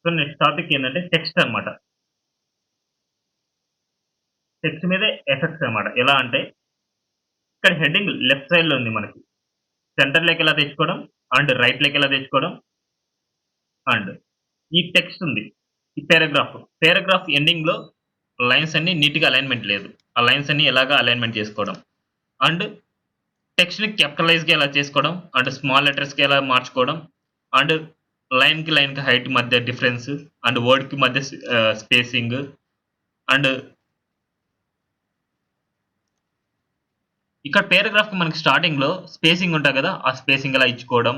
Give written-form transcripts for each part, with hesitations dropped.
So next topic ఏంటంటే text అన్నమాట. Text మీదే ఎఫెక్ట్స్ అన్నమాట. ఎలా అంటే ఇక్కడ హెడ్డింగ్ లెఫ్ట్ సైడ్‌లో ఉంది మనకి. సెంటర్‌లోకి ఎలా తెచ్చుకోవడం అండ్ రైట్‌లోకి ఎలా తెచ్చుకోవడం అండ్ ఈ టెక్స్ట్ ఉంది. ఈ పారాగ్రాఫ్. పారాగ్రాఫ్ ఎండింగ్‌లో లైన్స్ అన్నీ నీట్‌గా అలైన్‌మెంట్ లేదు. ఆ లైన్స్ అన్నీ ఎలాగా అలైన్‌మెంట్ చేసుకోవడం. అండ్ టెక్స్ట్‌ని క్యాపిటలైజ్‌గా ఎలా చేసుకోవడం అండ్ స్మాల్ లెటర్స్‌కి ఎలా మార్చుకోవడం అండ్ లైన్‌కి, లైన్‌కి హైట్ మధ్య డిఫరెన్స్ అండ్ వర్డ్‌కి మధ్య స్పేసింగ్ అండ్ ఇక్కడ పారాగ్రాఫ్‌కి మనకి స్టార్టింగ్‌లో స్పేసింగ్ ఉంటది కదా! ఆ స్పేసింగ్ ఎలా ఇచ్చుకోవడం,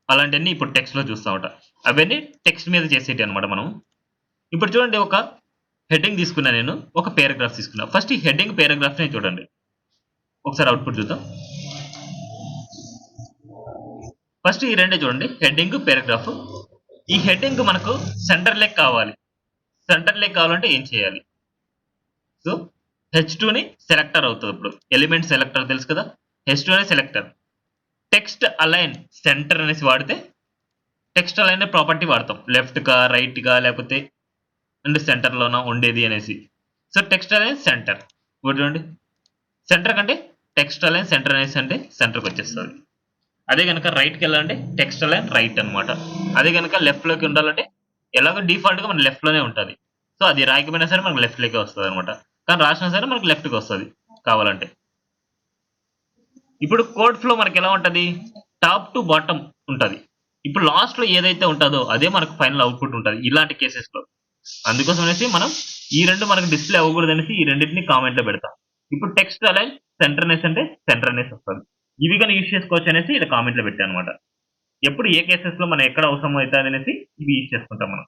అలాంటియన్నీ ఇప్పుడు టెక్స్ట్‌లో చూస్తామట. అవన్నీ టెక్స్ట్ మీద చేసేటియన్నమాట మనం. ఇప్పుడు చూడండి ఒక హెడ్డింగ్ తీసుకున్నా నేను. ఒక పారాగ్రాఫ్ తీసుకున్నా. ఫస్ట్ ఈ హెడ్డింగ్ పారాగ్రాఫ్‌ని చూడండి. ఒకసారి అవుట్‌పుట్ చూద్దాం. ఫస్ట్ ఈ రెండే చూడండి. Heading, paragraph. ఈ హెడ్డింగ్ మనకు సెంటర్ లెగ్ కావాలి. సెంటర్ లెగ్ కావాలంటే ఏం చేయాలి? సో, హెచ్2ని సెలెక్టర్ అవుతదిప్పుడు. ఎలిమెంట్ సెలెక్టర్ తెలుసు కదా! హెచ్2 అనే సెలెక్టర్. టెక్స్ట్ అలైన్ సెంటర్ అనేసి వాడితే టెక్స్ట్ అలైన్ అనే ప్రాపర్టీ వాడతాం. లెఫ్ట్‌గా, రైట్‌గా లేకపోతే అండ్ సెంటర్‌లోనా ఉండేది అనేసి. So, text align centre. ఇప్పుడు చూడండి. సెంటర్ కంటే టెక్స్ట్ అలైన్ సెంటర్ అనేసి అంటే సెంటర్‌కొచ్చేస్తది. అదే గనక రైట్‌కెళ్ళాలంటే టెక్స్ట్ అలైన్ రైట్ అన్నమాట. అదే గనక లెఫ్ట్‌లోకి ఉండాలంటే ఎలాగో డిఫాల్ట్‌గా మన లెఫ్ట్‌లోనే ఉంటది. సో, అది రాయకపోయినా సరే మనకు లెఫ్ట్‌లోకే వస్తదన్నమాట. కానీ రాసినా సరే మనకు లెఫ్ట్‌కొస్తది కావాలంటే. ఇప్పుడు కోడ్ ఫ్లో మనకెలా ఉంటది? టాప్ టు బాటమ్ ఉంటది. ఇప్పుడు లాస్ట్‌లో ఏదైతే ఉంటదో అదే మనకు ఫైనల్ అవుట్‌పుట్ ఉంటది. ఇలాంటి కేసెస్‌లో. అందుకోసం అనేసి మనం ఈ 2 మనకు డిస్‌ప్లే అవ్వకూడదనేసి ఈ రెండిటిని కామెంట్‌లో పెడతాం. ఇప్పుడు టెక్స్ట్ అలైన్ సెంటర్ అనేసి అంటే సెంటర్ అనేసి వస్తది. ఇవి గాని యూజ్ చేసుకోవచ్చు అనేసి ఇలా కామెంట్‌లో పెట్టానన్నమాట. ఎప్పుడు ఏ కేసెస్‌లో మనం ఎక్కడ అవసరం అయితదనేసి ఇవి యూజ్ చేసుకుంటాం మనం.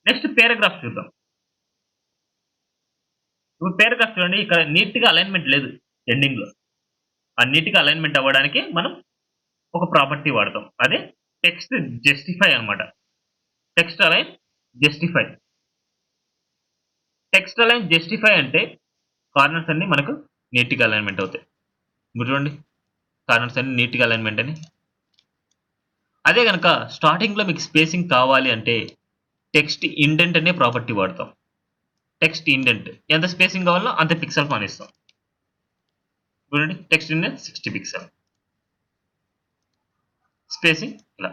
నెక్స్ట్ పారాగ్రాఫ్ చూద్దాం. ఇప్పుడు పారాగ్రాఫ్ చూడండి ఇక్కడ నీట్‌గా అలైన్‌మెంట్ లేదు ఎండింగ్‌లో. ఆ నీట్‌గా అలైన్‌మెంట్ అవ్వడానికి మనం ఒక ప్రాపర్టీ వాడతాం. అదే టెక్స్ట్ జస్టిఫై అన్నమాట. Text align justify. Text align justify అంటే కార్నర్స్ అన్నీ మనకు నీట్‌గా అలైన్‌మెంట్ అవుతాయి. ఇప్పుడు చూడండి. కార్నర్స్ అన్నీ నీట్‌గా అలైన్‌మెంట్ అని. అదే గనక స్టార్టింగ్‌లో మీకు స్పేసింగ్ కావాలి అంటే టెక్స్ట్ ఇండెంట్ అనే ప్రాపర్టీ వాడతాం. టెక్స్ట్ ఇండెంట్ ఎంత స్పేసింగ్ కావాలో అంత పిక్సెల్ మానిస్తాం. చూడండి టెక్స్ట్ ఇండెంట్ 60 పిక్సెల్. స్పేసింగ్ ఇలా.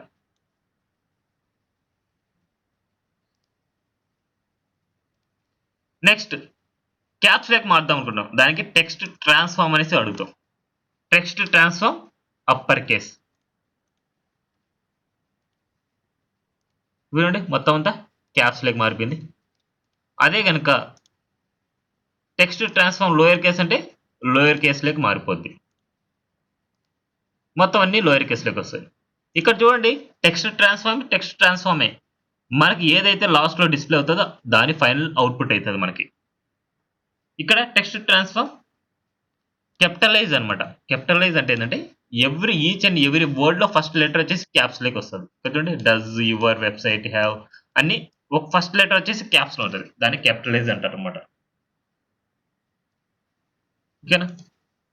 నెక్స్ట్ క్యాప్స్ లాక్ మార్చుదాం అనుకుంటాం. దానికి టెక్స్ట్ ట్రాన్స్‌ఫార్మ్ అనేసి అడుగుతాం. Text transform upper case. చూడండి మొత్తం అంతా క్యాప్స్ లాక్ మారిపోయింది. అదే గనక టెక్స్ట్ ట్రాన్స్‌ఫార్మ్ లోయర్ కేస్ అంటే లోయర్ కేస్‌లోకి మారిపోద్ది. మొత్తం అన్నీ లోయర్ కేస్‌లోకొస్తాయి. ఇక్కడ చూడండి టెక్స్ట్ ట్రాన్స్‌ఫార్మే. మనకి ఏదైతే లాస్ట్‌లో డిస్‌ప్లే అవుతదో దాని ఫైనల్ అవుట్‌పుట్ అయితది మనకి. ఇక్కడ టెక్స్ట్ ట్రాన్స్‌ఫార్మ్ క్యాపిటలైజ్ అన్నమాట. క్యాపిటలైజ్ అంటే ఏందంటే ఈచ్ అండ్ ఎవ్రీ వర్డ్‌లో ఫస్ట్ లెటర్ వచ్చేసి క్యాప్స్‌లోకి వస్తది. ఇక్కడ చూడండి డస్ యువర్ వెబ్‌సైట్ హావ్ అన్ని ఒక ఫస్ట్ లెటర్ వచ్చేసి క్యాప్స్‌లో ఉంటది. దాన్ని క్యాపిటలైజ్ అంటారన్నమాట. ఓకేనా?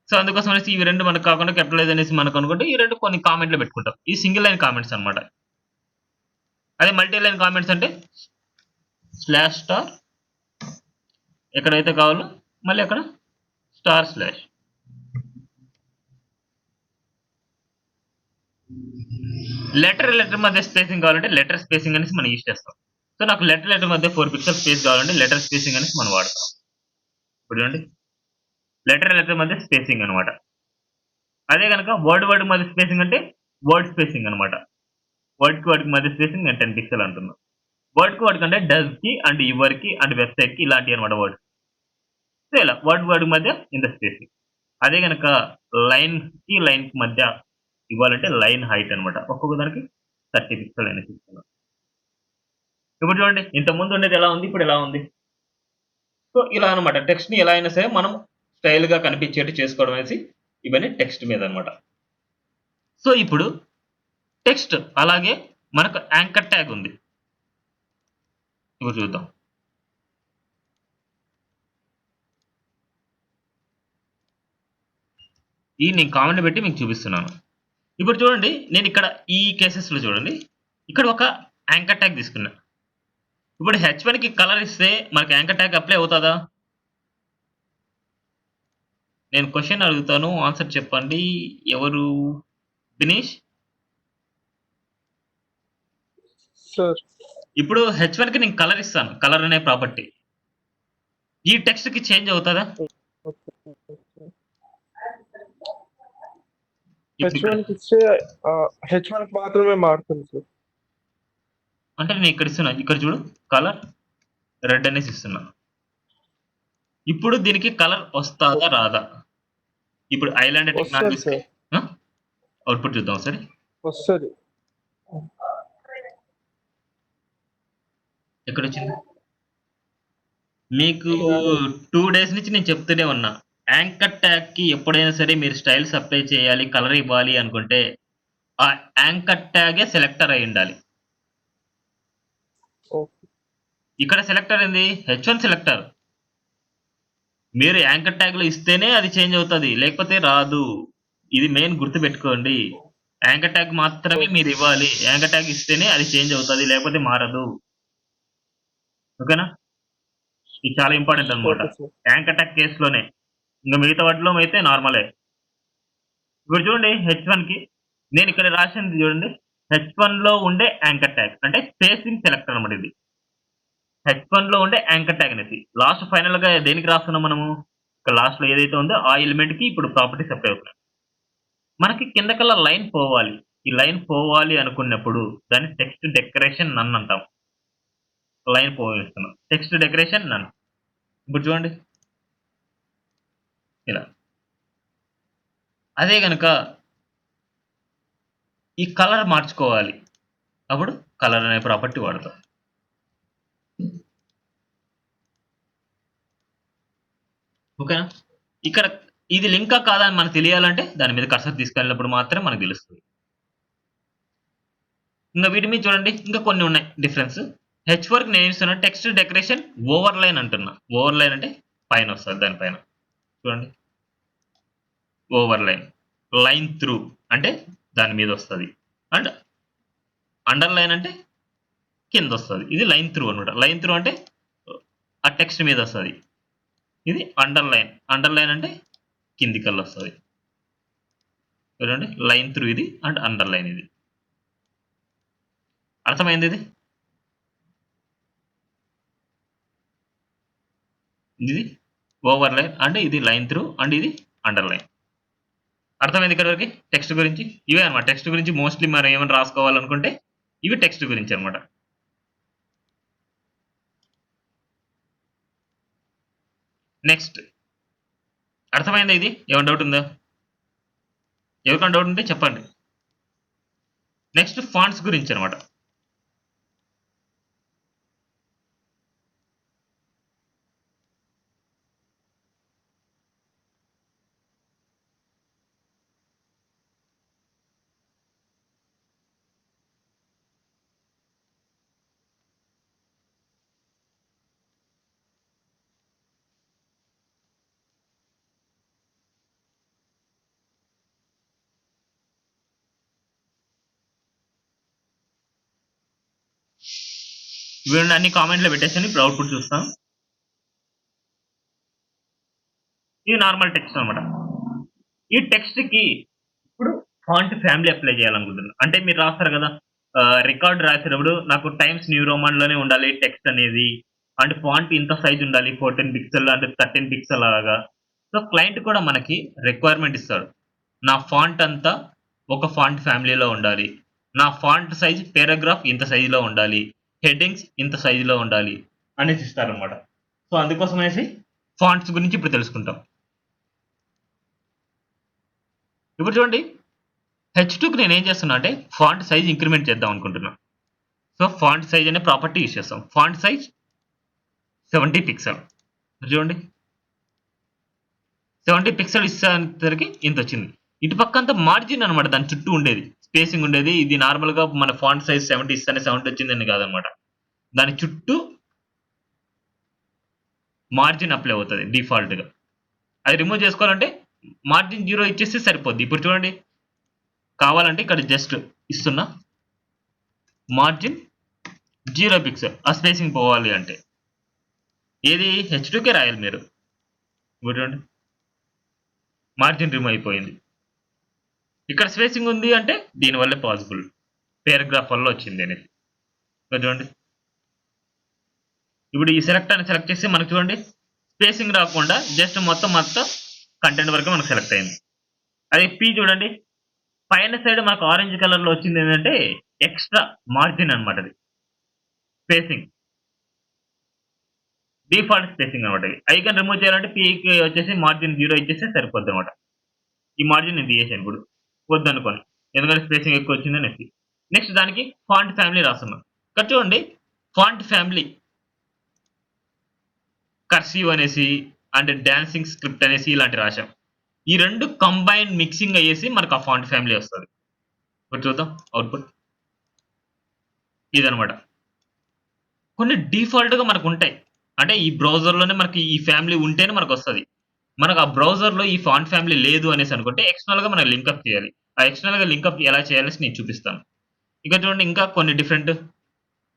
సో, అందుకోసం అనేసి ఇవి 2 మనకు కాకుండా క్యాపిటలైజ్ అనేసి మనకనుకుంటే ఈ 2 కొన్ని కామెంట్‌లో పెట్టుకుంటాం. ఈ సింగిల్ లైన్ కామెంట్స్ అన్నమాట. అదే మల్టీ లైన్ కామెంట్స్ అంటే స్లాష్ స్టార్ ఎక్కడైతే కావాలో మళ్ళీ అక్కడ స్టార్ స్లాష్. లెటర్ మధ్య స్పేసింగ్ కావాలంటే లెటర్ స్పేసింగ్ అనేసి మనం యూజ్ చేస్తాం. సో, నాకు లెటర్ మధ్య 4 పిక్సెల్స్ స్పేస్ కావాలంటే లెటర్ స్పేసింగ్ అనేసి మనం వాడతాం. ఇప్పుడు చూడండి. లెటర్ మధ్య స్పేసింగ్ అన్నమాట. అదే గనక వర్డ్ మధ్య స్పేసింగ్ అంటే వర్డ్ స్పేసింగ్ అన్నమాట. వర్డ్‌కి మధ్య స్పేసింగ్ నేను 10 పిక్సెల్ అంటున్నా. వర్డ్‌కి అంటే డస్‌కి అండ్ యువర్‌కి అండ్ వెబ్‌సైట్‌కి ఇలాంటియన్నమాట వర్డ్స్. సో, ఇలా వర్డ్ మధ్య ఇంత స్పేసింగ్. అదే గనక లైన్‌కి మధ్య ఇవ్వాలంటే లైన్ హైట్ అన్నమాట. ఒక్కొక్క దానికి 30 పిక్సెల్ అనేసి ఇస్తున్నాం. ఇప్పుడు చూడండి ఇంతకుముందు ఉండేది ఎలా ఉంది? ఇప్పుడు ఎలా ఉంది? సో, ఇలా అన్నమాట. టెక్స్ట్‌ని ఎలా అయినా సరే మనం స్టైల్‌గా కనిపించేట్టు చేసుకోవడం అనేసి ఇవన్నీ టెక్స్ట్ మీదన్నమాట. సో, ఇప్పుడు టెక్స్ట్ అలాగే మనకు యాంకర్ ట్యాగ్ ఉంది. ఇప్పుడు చూద్దాం. ఇది నేను కామెంట్ పెట్టి మీకు చూపిస్తున్నాను. ఇప్పుడు చూడండి నేనిక్కడ ఈ కేసెస్‌లో చూడండి. ఇక్కడ ఒక యాంకర్ ట్యాగ్ తీసుకున్నా. ఇప్పుడు H1కి కలర్ ఇస్తే మనకి యాంకర్ ట్యాగ్ అప్లై అవుతదా? నేను క్వెషన్ అడుగుతాను. ఆన్సర్ చెప్పండి. ఎవరు? దినేష్? సార్ ఇప్పుడు H1కి నేను కలర్ ఇస్తాను. కలర్ అనే ప్రాపర్టీ. ఈ టెక్స్ట్‌కి చేంజ్ అవుతదా? ఇప్పుడు H1 కి ఇస్తే H1 కి మాత్రమే మారుతుంది సార్. అంటే నేను ఇక్కడ ఇస్తున్నా. ఇక్కడ చూడు కలర్ రెడ్ అనేసి ఇస్తున్నా. ఇప్పుడు దీనికి కలర్ వస్తాదా? రాదా? ఇప్పుడు ఐలాండ్ వస్తది టెక్నాలజీస్‌కి సార్. ఆ? అవుట్‌పుట్ చూద్దాం ఒకసారి. వస్తది. ఎక్కడొచ్చింది? మీకు యాహ్! 2 డేస్ నుంచి నేను చెప్తూనే ఉన్నా. యాంకర్ ట్యాగ్‌కి ఎప్పుడైనా సరే మీరు స్టైల్స్ అప్లై చేయాలి, కలర్ ఇవ్వాలి అనుకుంటే ఆ యాంకర్ ట్యాగే సెలెక్టర్ అయ్యుండాలి. ఓకే. ఇక్కడ సెలెక్టర్ ఏంది? H1 selector. మీరు యాంకర్ ట్యాగ్‌లో ఇస్తేనే అది చేంజ్ అవుతది. లేకపోతే రాదు. ఇది మెయిన్ గుర్తుపెట్టుకోండి. యాంకర్ ట్యాగ్ మాత్రమే ఓకే. మీరు ఇవ్వాలి. యాంకర్ ట్యాగ్ ఇస్తేనే అది చేంజ్ అవుతది. లేకపోతే మారదు. ఓకేనా? ఇది చాలా ఇంపార్టెంట్ అన్నమాట. Okay sir. యాంకర్ ట్యాగ్ కేస్‌లోనే. ఇంక మిగతా వాటిలో అయితే నార్మలే. ఇప్పుడు చూడండి H1కి నేను ఇక్కడ రాసింది చూడండి. H1లో ఉండే యాంకర్ ట్యాగ్. అంటే స్పేసింగ్ సెలెక్టర్ అన్నమాట ఇది. H1లో ఉండే యాంకర్ ట్యాగ్ అనేసి. లాస్ట్ ఫైనల్‌గా దేనికి రాస్తున్నాం మనము? ఇక్కడ లాస్ట్‌లో ఏదైతే ఉందో ఆ ఎలిమెంట్‌కి ఇప్పుడు ప్రాపర్టీస్ అప్లై అవుతున్నాయి. మనకి కిందకల్లా లైన్ పోవాలి. ఈ లైన్ పోవాలి అనుకున్నప్పుడు దాన్ని టెక్స్ట్ డెకరేషన్ నన్ అంటాం. లైన్ పోనిస్తున్నాం. టెక్స్ట్ డెకరేషన్ నన్. ఇప్పుడు చూడండి. ఇలా. అదే గనక ఈ కలర్ మార్చుకోవాలి. అప్పుడు కలర్ అనే ప్రాపర్టీ వాడతాం. ఓకేనా? ఇక్కడ ఇది లింకా కాదా అని మనకు తెలియాలంటే దాని మీద కర్సర్ తీసుకెళ్ళినప్పుడు మాత్రమే మనకు తెలుస్తది. ఇంక వీటి మీద చూడండి ఇంకా కొన్ని ఉన్నాయి డిఫరెన్స్. H4కి నేను ఇస్తున్న టెక్స్ట్ డెకరేషన్ ఓవర్‌లైన్ అంటున్నా. ఓవర్‌లైన్ అంటే పైన వస్తది దాని పైన. చూడండి. ఓవర్‌లైన్. లైన్ త్రూ అంటే దాని మీద వస్తది. అండ్ అండర్‌లైన్ అంటే కిందొస్తది. ఇది లైన్ త్రూ అన్నమాట. లైన్ త్రూ అంటే ఆ టెక్స్ట్ మీద వస్తది. ఇది అండర్‌లైన్. అండర్‌లైన్ అంటే కిందికల్లొస్తది. చూడండి. లైన్ త్రూ ఇది అండ్ అండర్‌లైన్ ఇది. అర్థమైందా ఇది? ఇది ఓవర్‌లైన్ అంటే ఇది లైన్ త్రూ అండ్ ఇది అండర్‌లైన్. అర్థమైంది ఇక్కడి వరకి టెక్స్ట్ గురించి? ఇవే అన్నమాట. టెక్స్ట్ గురించి మోస్ట్‌లీ మనం ఏమైనా రాసుకోవాలనుకుంటే ఇవి టెక్స్ట్ గురించి అన్నమాట. నెక్స్ట్ అర్థమైందా ఇది? ఏమైనా డౌట్ ఉందా? ఎవరికైనా డౌట్ ఉంటే చెప్పండి. నెక్స్ట్ ఫాంట్స్ గురించి అన్నమాట. ఇవి అన్ని కామెంట్‌లో పెట్టేసాను. ఇప్పుడు అవుట్‌పుట్ చూస్తాం. ఇది నార్మల్ టెక్స్ట్ అన్నమాట. ఈ టెక్స్ట్‌కి ఇప్పుడు ఫాంట్ ఫ్యామిలీ అప్లై చేయాలనుకుంటున్నా. అంటే మీరు రాస్తారు కదా! రికార్డ్ రాసేటప్పుడు నాకు టైమ్స్ న్యూ రోమన్‌లోనే ఉండాలి టెక్స్ట్ అనేది. అండ్ ఫాంట్ ఇంత సైజ్ ఉండాలి. 14 పిక్సెల్ అంటే 13 పిక్సెల్ అలాగా. సో, క్లయింట్ కూడా మనకి రిక్వైర్మెంట్ ఇస్తాడు. నా ఫాంట్ అంతా ఒక ఫాంట్ ఫ్యామిలీలో ఉండాలి. నా ఫాంట్ సైజ్ పారాగ్రాఫ్ ఇంత సైజ్‌లో ఉండాలి. హెడ్డింగ్స్ ఇంత సైజ్‌లో ఉండాలి. అనేసి ఇస్తారన్నమాట. సో, అందుకోసం అనేసి ఫాంట్స్ గురించి ఇప్పుడు తెలుసుకుంటాం. ఇప్పుడు చూడండి. H2కి నేనేం చేస్తున్నా అంటే ఫాంట్ సైజ్ ఇంక్రిమెంట్ చేద్దాం అనుకుంటున్నా. సో, ఫాంట్ సైజ్ అనే ప్రాపర్టీ యూజ్ చేస్తాం. Font size 70 pixel. చూడండి. 70 పిక్సెల్ ఇచ్చేసరికి ఇంతొచ్చింది. ఇటు పక్కంతా మార్జిన్ అన్నమాట దాని చుట్టూ ఉండేది. స్పేసింగ్ ఉండేది. ఇది నార్మల్‌గా మన ఫాంట్ సైజ్ 70 ఇస్తేనే 70 వచ్చిందని కాదన్నమాట. దాని చుట్టూ మార్జిన్ అప్లై అవుతది డిఫాల్ట్‌గా. అది రిమూవ్ చేసుకోవాలంటే మార్జిన్ 0 ఇచ్చేస్తే సరిపోద్ది. ఇప్పుడు చూడండి. కావాలంటే ఇక్కడ జస్ట్ ఇస్తున్నా. మార్జిన్ 0 పిక్సెల్ ఆ స్పేసింగ్ పోవాలి అంటే ఏది H2కే రాయాలి మీరు. ఇప్పుడు చూడండి మార్జిన్ రిమూవ్ అయిపోయింది. ఇక్కడ స్పేసింగ్ ఉంది అంటే దీనివల్లే పాసిబుల్. పేరాగ్రాఫ్ వల్ల వచ్చింది అనేది. ఇక్కడ చూడండి. ఇప్పుడు ఈ సెలెక్ట్ అని సెలెక్ట్ చేస్తే మనకు చూడండి స్పేసింగ్ రాకుండా జస్ట్ మొత్తం కంటెంట్ వరకు మనకు సెలెక్ట్ అయింది. అదే పి చూడండి పైన సైడ్ మనకు ఆరెంజ్ కలర్ లో వచ్చింది ఏంటంటే ఎక్స్ట్రా మార్జిన్ అన్నమాట అది స్పేసింగ్ డిఫాల్ట్ స్పేసింగ్ అనమాట. ఐకాన్ రిమూవ్ చేయాలంటే పీకి వచ్చేసి మార్జిన్ 0 ఇచ్చేస్తే సరిపోద్ది అనమాట. ఈ మార్జిన్ నేను తీసేసాను ఇప్పుడు వద్దనుకోని ఎందుకంటే స్పేసింగ్ ఎక్కువ వచ్చింది అనేసి. నెక్స్ట్ దానికి ఫాంట్ ఫ్యామిలీ రాస్తున్నాం. ఇక్కడ చూడండి ఫాంట్ ఫ్యామిలీ కర్సివ్ అనేసి అండ్ డాన్సింగ్ స్క్రిప్ట్ అనేసి ఇలాంటి రాశాం. ఈ రెండు కంబైన్ మిక్సింగ్ అయ్యేసి మనకు ఆ ఫాంట్ ఫ్యామిలీ వస్తుంది. ఇప్పుడు చూద్దాం అవుట్పుట్ ఇదనమాట. కొన్ని డిఫాల్ట్ గా మనకు ఉంటాయి. అంటే ఈ బ్రౌజర్ లోనే మనకి ఈ ఫ్యామిలీ ఉంటేనే మనకు వస్తుంది. మనకు ఆ బ్రౌజర్ లో ఈ ఫాంట్ ఫ్యామిలీ లేదు అనేసి అనుకుంటే ఎక్స్టర్నల్ గా మనం లింకప్ చేయాలి. ఆ ఎక్స్టర్నల్ గా లింకప్ ఎలా చేయాలని నేను చూపిస్తాను. ఇక చూడండి ఇంకా కొన్ని డిఫరెంట్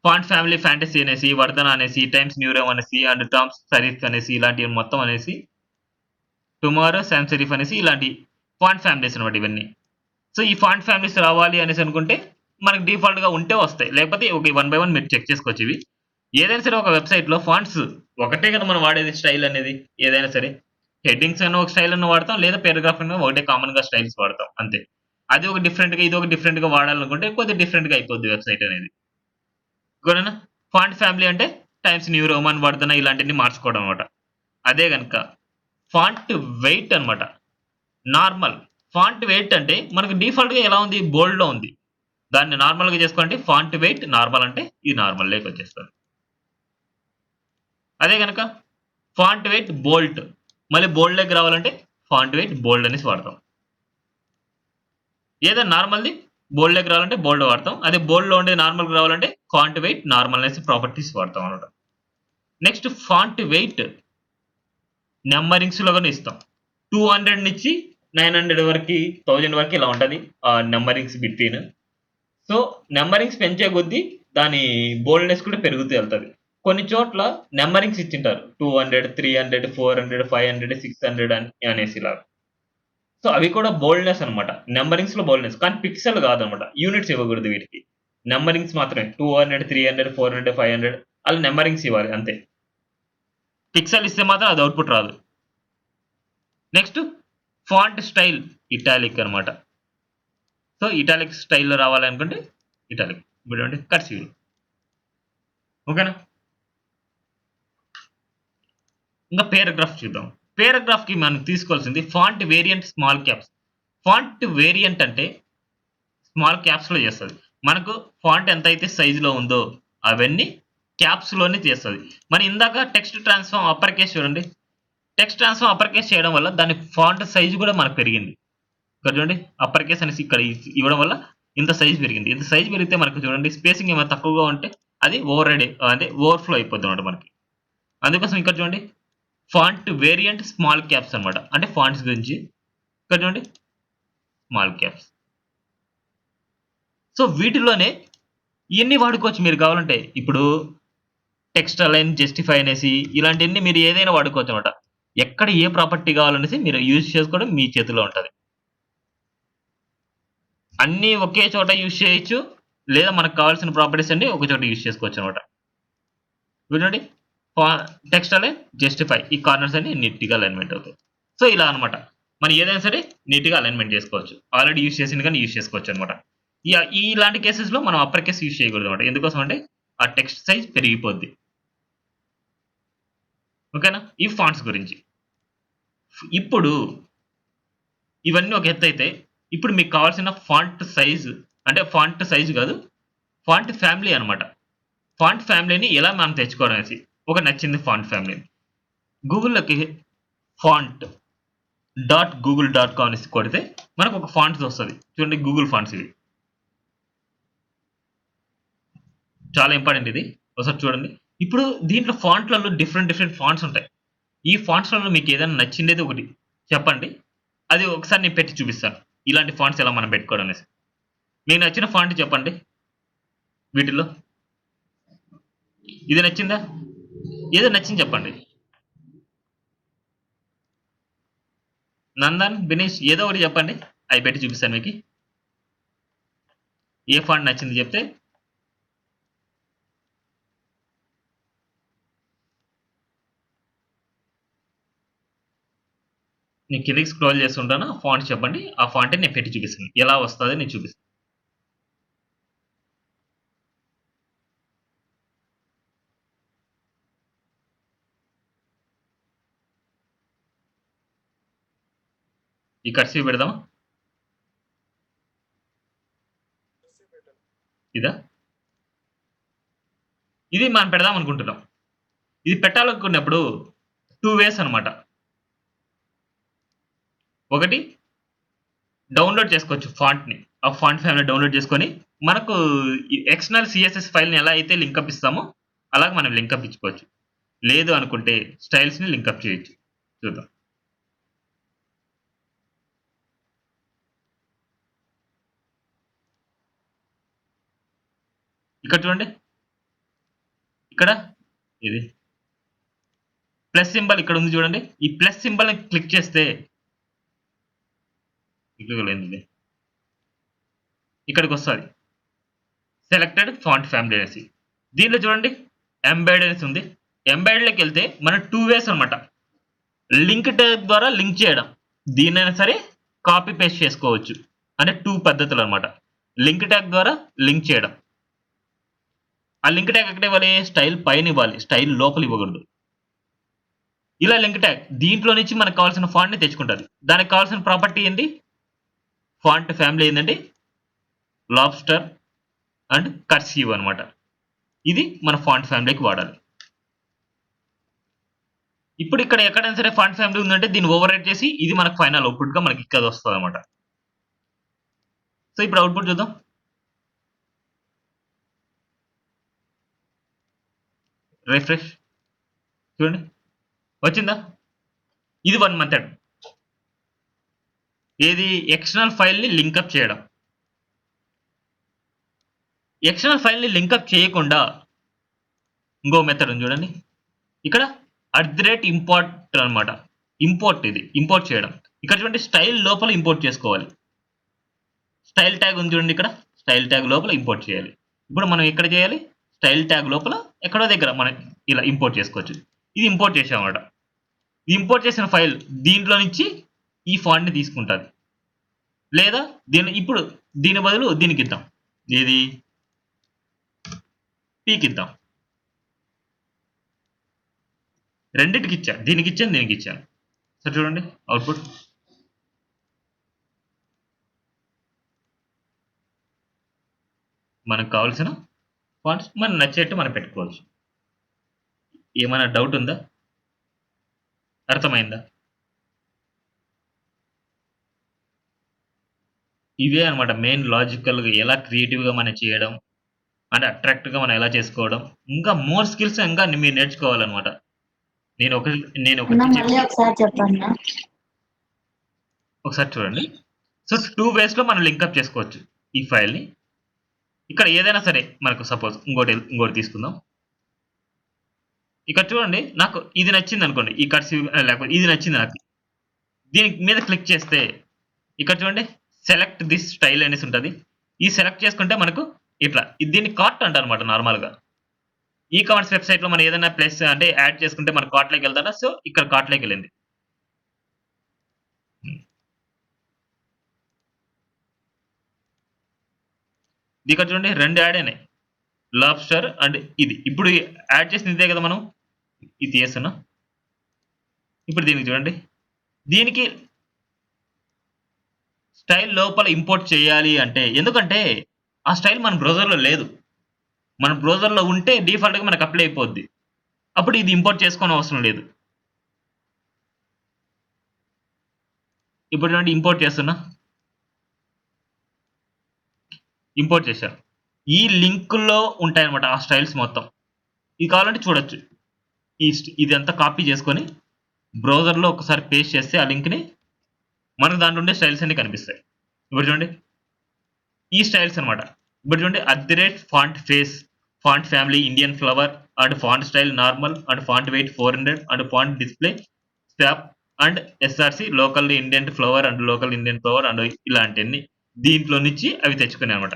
ఫాంట్ ఫ్యామిలీ ఫ్యాంటసీ అనేసి, వర్ధన అనేసి, టైమ్స్ న్యూ రోమ్ అనేసి, అండ్ టామ్స్ సరీఫ్ అనేసి ఇలాంటివి మొత్తం అనేసి, టుమారో సామ్ సెరిఫ్ అనేసి ఇలాంటి ఫాంట్ ఫ్యామిలీస్ అనమాట ఇవన్నీ. సో ఈ ఫాంట్ ఫ్యామిలీస్ రావాలి అనేసి అనుకుంటే మనకు డిఫాల్ట్ గా ఉంటే వస్తాయి. లేకపోతే ఒక 1 బై 1 మీరు చెక్ చేసుకోవచ్చు ఇవి. ఏదైనా సరే ఒక వెబ్సైట్ లో ఫాంట్స్ ఒకటే కదా మనం వాడేది స్టైల్ అనేది ఏదైనా సరే. హెడ్డింగ్స్ అన్న ఒక స్టైల్ అన్న వాడతాం లేదా పారాగ్రాఫ్ అన్న ఒకటే కామన్ గా స్టైల్స్ వాడతాం అంతే. అది ఒక డిఫరెంట్ గా ఇది ఒక డిఫరెంట్ గా వాడాలనుకుంటే కొద్దిగా డిఫరెంట్ గా అయిపోద్ది వెబ్సైట్ అనేది. ఓకేనా? ఫాంట్ ఫ్యామిలీ అంటే టైమ్స్ న్యూ రోమన్ వర్ధన ఇలాంటివన్నీ మార్చుకోవడం అనమాట. అదే గనుక ఫాంట్ వెయిట్ అన్నమాట. నార్మల్ ఫాంట్ వెయిట్ అంటే మనకు డిఫాల్ట్ గా ఎలా ఉంది బోల్డ్ లో ఉంది. దాన్ని నార్మల్ గా చేసుకోవాలంటే ఫాంట్ వెయిట్ నార్మల్ అంటే ఇది నార్మల్ లేకి వచ్చేస్తుంది. అదే గనుక ఫాంట్ వెయిట్ బోల్డ్ మళ్ళీ బోల్డ్ లోకి రావాలంటే ఫాంట్ వెయిట్ బోల్డ్ అనేసి వాడతాం. ఏదో నార్మల్‌ది బోల్డ్‌లోకి రావాలంటే బోల్డ్ వాడతాం. అదే బోల్డ్‌లో ఉండేది నార్మల్‌గా రావాలంటే ఫాంట్ వెయిట్ నార్మల్ అనేసి ప్రాపర్టీస్ వాడతాం అన్నమాట. నెక్స్ట్ ఫాంట్ వెయిట్ నంబరింగ్స్‌లో గాని ఇస్తాం. 200 నుంచి 900 వరకి 1000 వరకి ఇలా ఉంటది. నంబరింగ్స్ బిట్వీన్. సో నంబరింగ్స్ పెంచే కొద్దీ దాని బోల్డ్‌నెస్ కూడా పెరుగుతూ ఎళ్తది. కొన్ని చోట్ల నంబరింగ్స్ ఇచ్చింటారు. 200, 300, 400, 500, 600 అనేసి ఇలాగా. సో అవి కూడా బోల్డ్‌నెస్ అన్నమాట. నంబరింగ్స్‌లో బోల్డ్‌నెస్. కానీ పిక్సెల్ కాదన్నమాట. యూనిట్స్ ఇవ్వకూడదు వీటికి. నంబరింగ్స్ మాత్రమే. 200, 300, 400, 500 అలా నంబరింగ్స్ ఇవ్వాలి అంతే. పిక్సెల్ ఇస్తే మాత్రం అది అవుట్‌పుట్ రాదు. నెక్స్ట్ ఫాంట్ స్టైల్ ఇటాలిక్ అన్నమాట. సో ఇటాలిక్ స్టైల్‌లో రావాలనుకుంటే ఇటాలిక్. ఇప్పుడు చూడండి కర్సివ్. ఓకేనా? ఇంకా పారాగ్రాఫ్ చూద్దాం. పారాగ్రాఫ్‌కి మనం తీసుకోవాల్సింది font variant small caps. Font variant అంటే స్మాల్ క్యాప్స్‌లో చేస్తది. మనకు ఫాంట్ ఎంతైతే సైజ్‌లో ఉందో అవన్నీ క్యాప్స్‌లోనే చేస్తది. మరి ఇందాక టెక్స్ట్ ట్రాన్స్‌ఫార్మ్ అప్పర్ కేస్ చూడండి. టెక్స్ట్ ట్రాన్స్‌ఫార్మ్ అప్పర్ కేస్ చేయడం వల్ల దాని ఫాంట్ సైజ్ కూడా మనకు పెరిగింది. ఇక్కడ చూడండి అప్పర్ కేస్ అనేసి ఇక్కడ ఇవ్వడం వల్ల ఇంత సైజ్ పెరిగింది. ఇంత సైజ్ పెరిగితే మనకు చూడండి స్పేసింగ్ ఏమైనా తక్కువగా ఉంటే అది అంటే ఓవర్‌ఫ్లో అయిపోద్దన్నమాట మనకి. అందుకోసం ఇక్కడ చూడండి ఫాంట్ వేరియంట్ స్మాల్ క్యాప్స్ అన్నమాట. అంటే ఫాంట్స్ గురించి. ఇక్కడ చూడండి స్మాల్ క్యాప్స్. సో వీటిలోనే ఇయన్నీ వాడుకోవచ్చు మీరు కావాలంటే. ఇప్పుడు టెక్స్ట్ అలైన్, జస్టిఫై అనేసి ఇలాంటియన్నీ మీరు ఏదైనా వాడుకోవచ్చన్నమాట. ఎక్కడ ఏ ప్రాపర్టీ కావాలనేసి మీరు యూజ్ చేసుకోవడం మీ చేతిలో ఉంటది. అన్నీ ఒకే చోట యూజ్ చేయొచ్చు. లేదా మనకు కావాల్సిన ప్రాపర్టీస్ అన్నీ ఒక చోట యూజ్ చేసుకోవచ్చన్నమాట. చూడండి ఫా టెక్స్ట్ అలైన్, జస్టిఫై ఈ కార్నర్స్ అన్నీ నీట్‌గా అలైన్‌మెంట్ అవుతాయి. సో ఇలా అన్నమాట. మనం ఏదైనా సరే నీట్‌గా అలైన్‌మెంట్ చేసుకోవచ్చు. ఆల్రెడీ యూజ్ చేసింది గాని యూజ్ చేసుకోవచ్చన్నమాట. ఇలాంటి కేసెస్‌లో మనం అప్పర్ కేస్ యూజ్ చేయకూడదన్నమాట. ఎందుకోసం అంటే ఆ టెక్స్ట్ సైజ్ పెరిగిపోద్ది. ఓకేనా? ఈ ఫాంట్స్ గురించి. ఇప్పుడు ఇవన్నీ ఒక ఎత్తైతే ఇప్పుడు మీకు కావాల్సిన ఫాంట్ సైజ్ అంటే ఫాంట్ సైజ్ కాదు. ఫాంట్ ఫ్యామిలీ అన్నమాట. ఫాంట్ ఫ్యామిలీని ఎలా మనం తెచ్చుకోవడం అనేసి. ఒక నచ్చింది ఫాంట్ ఫ్యామిలీని. గూగుల్‌లోకి ఫాంట్ .google.com అనేసి కొడితే మనకు ఒక ఫాంట్స్ వస్తది. చూడండి గూగుల్ ఫాంట్స్ ఇవి. చాలా ఇంపార్టెంట్ ఇది. ఒకసారి చూడండి. ఇప్పుడు దీంట్లో ఫాంట్‌లలో డిఫరెంట్ ఫాంట్స్ ఉంటాయి. ఈ ఫాంట్స్‌లలో మీకు ఏదైనా నచ్చిందేది ఒకటి చెప్పండి. అది ఒకసారి నేను పెట్టి చూపిస్తాను. ఇలాంటి ఫాంట్స్ ఎలా మనం పెట్టుకోవడం అనేసి. మీకు నచ్చిన ఫాంట్ చెప్పండి వీటిల్లో. ఇది నచ్చిందా? ఏదో నచ్చింది చెప్పండి. నందన్, బినీష్ ఏదో ఒకటి చెప్పండి. అవి పెట్టి చూపిస్తాను మీకు. ఏ ఫాంట్ నచ్చింది చెప్తే నేను కిందకి స్క్రోల్ చేస్తుంటాను. ఫాంట్ చెప్పండి. ఆ ఫాంట్ నేను పెట్టి చూపిస్తాను. ఎలా వస్తది నేను చూపిస్తాను. ఈ కర్సివ్ పెడదామా? ఇదా? ఇది మనం పెడదాం అనుకుంటున్నాం. ఇది పెట్టాలనుకున్నప్పుడు 2 వేస్ అన్నమాట. ఒకటి డౌన్‌లోడ్ చేసుకోవచ్చు ఫాంట్‌ని. ఆ ఫాంట్ ఫ్యామిలీ డౌన్‌లోడ్ చేసుకొని, మనకు ఈ ఎక్స్టర్నల్ సీఎస్ఎస్ ఫైల్‌ని ఎలా అయితే లింకప్ ఇస్తామో, అలాగ మనం లింకప్ ఇచ్చుకోవచ్చు. లేదు అనుకుంటే స్టైల్స్‌ని లింకప్ చేయొచ్చు. చూద్దాం. ఇక్కడ చూడండి. ఇక్కడ ఇది ప్లస్ సింబల్ ఇక్కడ ఉంది చూడండి. ఈ ప్లస్ సింబల్‌ని క్లిక్ చేస్తే ఇక్కడికొస్తది. సెలెక్టెడ్ ఫాంట్ ఫ్యామిలీ అనేసి. దీంట్లో చూడండి ఎంబెడ్ అనేసి ఉంది. ఎంబెడ్‌లోకెళ్తే మనం 2 వేస్ అన్నమాట. లింక్ ట్యాగ్ ద్వారా లింక్ చేయడం. దీన్నైనా సరే కాపీ పేస్ట్ చేసుకోవచ్చు. అంటే 2 పద్ధతులన్నమాట. లింక్ ట్యాగ్ ద్వారా లింక్ చేయడం. ఆ లింక్ ట్యాగ్ ఎక్కడ ఇవ్వాలి? స్టైల్ పైన ఇవ్వాలి. స్టైల్ లోపల ఇవ్వకూడదు. ఇలా లింక్ ట్యాగ్ దీంట్లో నుంచి మనకు కావాల్సిన ఫాంట్‌ని తెచ్చుకుంటది. దానికి కావాల్సిన ప్రాపర్టీ ఏంటి? ఫాంట్ ఫ్యామిలీ ఏందండి? లాబ్స్టర్ అండ్ కర్సివ్ అన్నమాట. ఇది మన ఫాంట్ ఫ్యామిలీకి వాడాలి. ఇప్పుడు ఇక్కడ ఎక్కడైనా సరే ఫాంట్ ఫ్యామిలీ ఉందంటే దీన్ని ఓవర్ రైట్ చేసి ఇది మనకు ఫైనల్ అవుట్‌పుట్‌గా మనకి ఇక్కడ వస్తదన్నమాట. సో, ఇప్పుడు అవుట్‌పుట్ చూద్దాం. రిఫ్రెష్ చూడండి. వచ్చిందా? ఇది వన్ మెథడ్. ఏది? ఎక్స్టర్నల్ ఫైల్‌ని లింకప్ చేయడం. ఎక్స్టర్నల్ ఫైల్‌ని లింకప్ చేయకుండా ఇంకో మెథడ్ ఉంది చూడండి. ఇక్కడ @ఇంపోర్ట్ అన్నమాట. ఇంపోర్ట్ ఇది. ఇంపోర్ట్ చేయడం. ఇక్కడ చూడండి స్టైల్ లోపల ఇంపోర్ట్ చేసుకోవాలి. స్టైల్ ట్యాగ్ ఉంది చూడండి ఇక్కడ. స్టైల్ ట్యాగ్ లోపల ఇంపోర్ట్ చేయాలి. ఇప్పుడు మనం ఎక్కడ చేయాలి? స్టైల్ ట్యాగ్ లోపల ఎక్కడో దగ్గర మనం ఇలా ఇంపోర్ట్ చేసుకోవచ్చు. ఇది ఇంపోర్ట్ చేసామన్నమాట. ఇంపోర్ట్ చేసిన ఫైల్ దీంట్లో నుంచి ఈ ఫాంట్‌ని తీసుకుంటది. లేదా ఇప్పుడు దీని బదులు దీనికిద్దాం. ఏది? పీకిద్దాం. రెండిటికిచ్చా. దీనికిచ్చాను, దీనికిచ్చాను. సో, చూడండి అవుట్‌పుట్. మనకు కావాల్సిన ఫాంట్స్ మనకు నచ్చేట్టు మనం పెట్టుకోవచ్చు. ఏమైనా డౌట్ ఉందా? అర్థమైందా? ఇవే అన్నమాట మెయిన్ లాజికల్‌గా ఎలా క్రియేటివ్‌గా మనం చేయడం, అంటే అట్రాక్టివ్‌గా మనం ఎలా చేసుకోవడం. ఇంకా మోర్ స్కిల్స్ ఇంకా మీరు నేర్చుకోవాలన్నమాట. నేను ఒకటి అన్న చెప్పి మళ్ళీ ఒకసారి చెప్పన్నా. ఒకసారి చూడండి. సో, 2 వేస్‌లో మనం లింకప్ చేసుకోవచ్చు ఈ ఫైల్‌ని. ఇక్కడ ఏదైనా సరే మనకు సపోజ్ ఇంకోటి తీసుకుందాం. ఇక్కడ చూడండి నాకు ఇది నచ్చిందనుకోండి. ఈ కర్సివ్ లేకపోతే ఇది నచ్చింది నాకు. దీని మీద క్లిక్ చేస్తే ఇక్కడ చూడండి సెలెక్ట్ థిస్ స్టైల్ అనేసి ఉంటది. ఈ సెలెక్ట్ చేసుకుంటే మనకు ఇట్లా దీన్ని కార్ట్ అంటారన్నమాట నార్మల్‌గా. ఈ కామర్స్ వెబ్‌సైట్‌లో మనం ఏదైనా ప్లస్ అంటే యాడ్ చేసుకుంటే మన కార్ట్‌లోకి వెళ్తాదా? సో, ఇక్కడ కార్ట్‌లోకి వెళ్ళింది. ఇక్కడ చూడండి 2 యాడ్ అయినాయి. లాబ్స్టర్ అండ్ ఇది. ఇప్పుడు యాడ్ చేసింది ఇదే కదా మనం. ఇది తీసేస్తున్నా. ఇప్పుడు దీనికి చూడండి. దీనికి స్టైల్ లోపల ఇంపోర్ట్ చేయాలి అంటే ఎందుకంటే ఆ స్టైల్ మన బ్రౌజర్‌లో లేదు. మన బ్రౌజర్‌లో ఉంటే డిఫాల్ట్‌గా మనకు అప్లై అయిపోద్ది. అప్పుడు ఇది ఇంపోర్ట్ చేసుకోనవసరం లేదు. ఇప్పుడు చూడండి ఇంపోర్ట్ చేస్తున్నా. ఇంపోర్ట్ చేశాను. ఈ లింక్‌లో ఉంటాయన్నమాట ఆ స్టైల్స్ మొత్తం. ఇది కావాలంటే చూడొచ్చు. ఇదంతా కాపీ చేసుకొని బ్రౌజర్‌లో ఒకసారి పేస్ట్ చేస్తే ఆ లింక్‌ని మనకు దాంట్లో ఉండే స్టైల్స్ అన్నీ కనిపిస్తాయి. ఇప్పుడు చూడండి. ఈ స్టైల్స్ అన్నమాట. ఇప్పుడు చూడండి @font face, font family Indian flower, and font style normal, and font weight 400, and font display swap, and SRC local Indian flower and local Indian flower and ఇలాంటివన్నీ దీంట్లో నుంచి అవి తెచ్చుకున్నాయి అనమాట.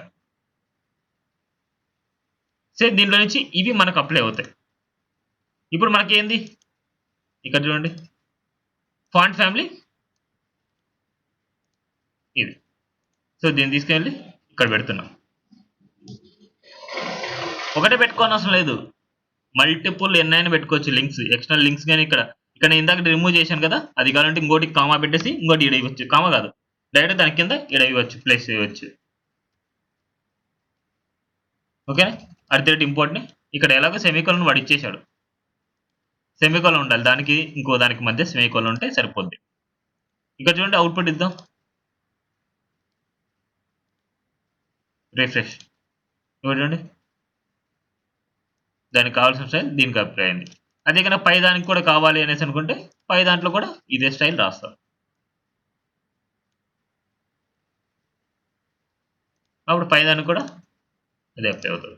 సేమ్ దీంట్లో నుంచి ఇవి మనకు అప్లై అవుతాయి. ఇప్పుడు మనకేంది ఇక్కడ చూడండి ఫాంట్ ఫ్యామిలీ ఇది. సో దీన్ని తీసుకెళ్ళి ఇక్కడ పెడుతున్నాం. ఒకటే పెట్టుకోని అవసరం లేదు, మల్టిపుల్ ఎన్నైనా పెట్టుకోవచ్చు లింక్స్, ఎక్స్టర్నల్ లింక్స్. కానీ ఇక్కడ నేను ఇందాక రిమూవ్ చేశాను కదా, అది కావాలంటే ఇంకోటి కామా పెట్టేసి ఇంకోటి ఈడ ఇవ్వచ్చు. కామా కాదు, డైరెక్ట్ దాని కింద ఈడ ఇవ్వచ్చు, ప్లేస్ చేయవచ్చు. ఓకే, అర్ధేట్ ఇంపోర్ట్ని ఇక్కడ ఎలాగో సెమీకోలన్ వాడు ఇచ్చేశాడు. సెమీకోలన్ ఉండాలి, దానికి ఇంకో దానికి మధ్య సెమీకోలన్ ఉంటే సరిపోద్ది. ఇక్కడ చూడండి అవుట్పుట్ ఇద్దాం, రిఫ్రెష్. ఇక్కడ చూడండి దానికి కావాల్సిన స్టైల్ దీనికి అప్లై అయింది. అదే కన్నా పై దానికి కూడా కావాలి అనేసి అనుకుంటే పై దాంట్లో కూడా ఇదే స్టైల్ రాస్తాం. అప్పుడు పై దానికి కూడా ఇదే అప్లై అవుతుంది.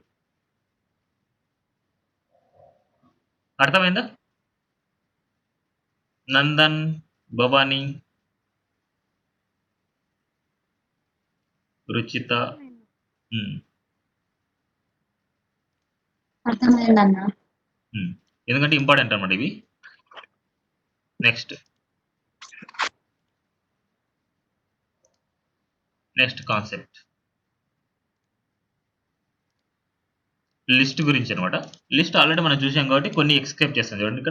అర్థమైందా? నందన్, భవానీ, రుచిత. అర్థమైందన్న. ఎందుకంటే ఇంపార్టెంట్ అన్నమాట ఇవి. నెక్స్ట్ కాన్సెప్ట్ లిస్ట్ గురించి అనమాట. లిస్ట్ ఆల్రెడీ మనం చూసాం కాబట్టి కొన్ని ఎక్స్కేప్ చేస్తాం. చూడండి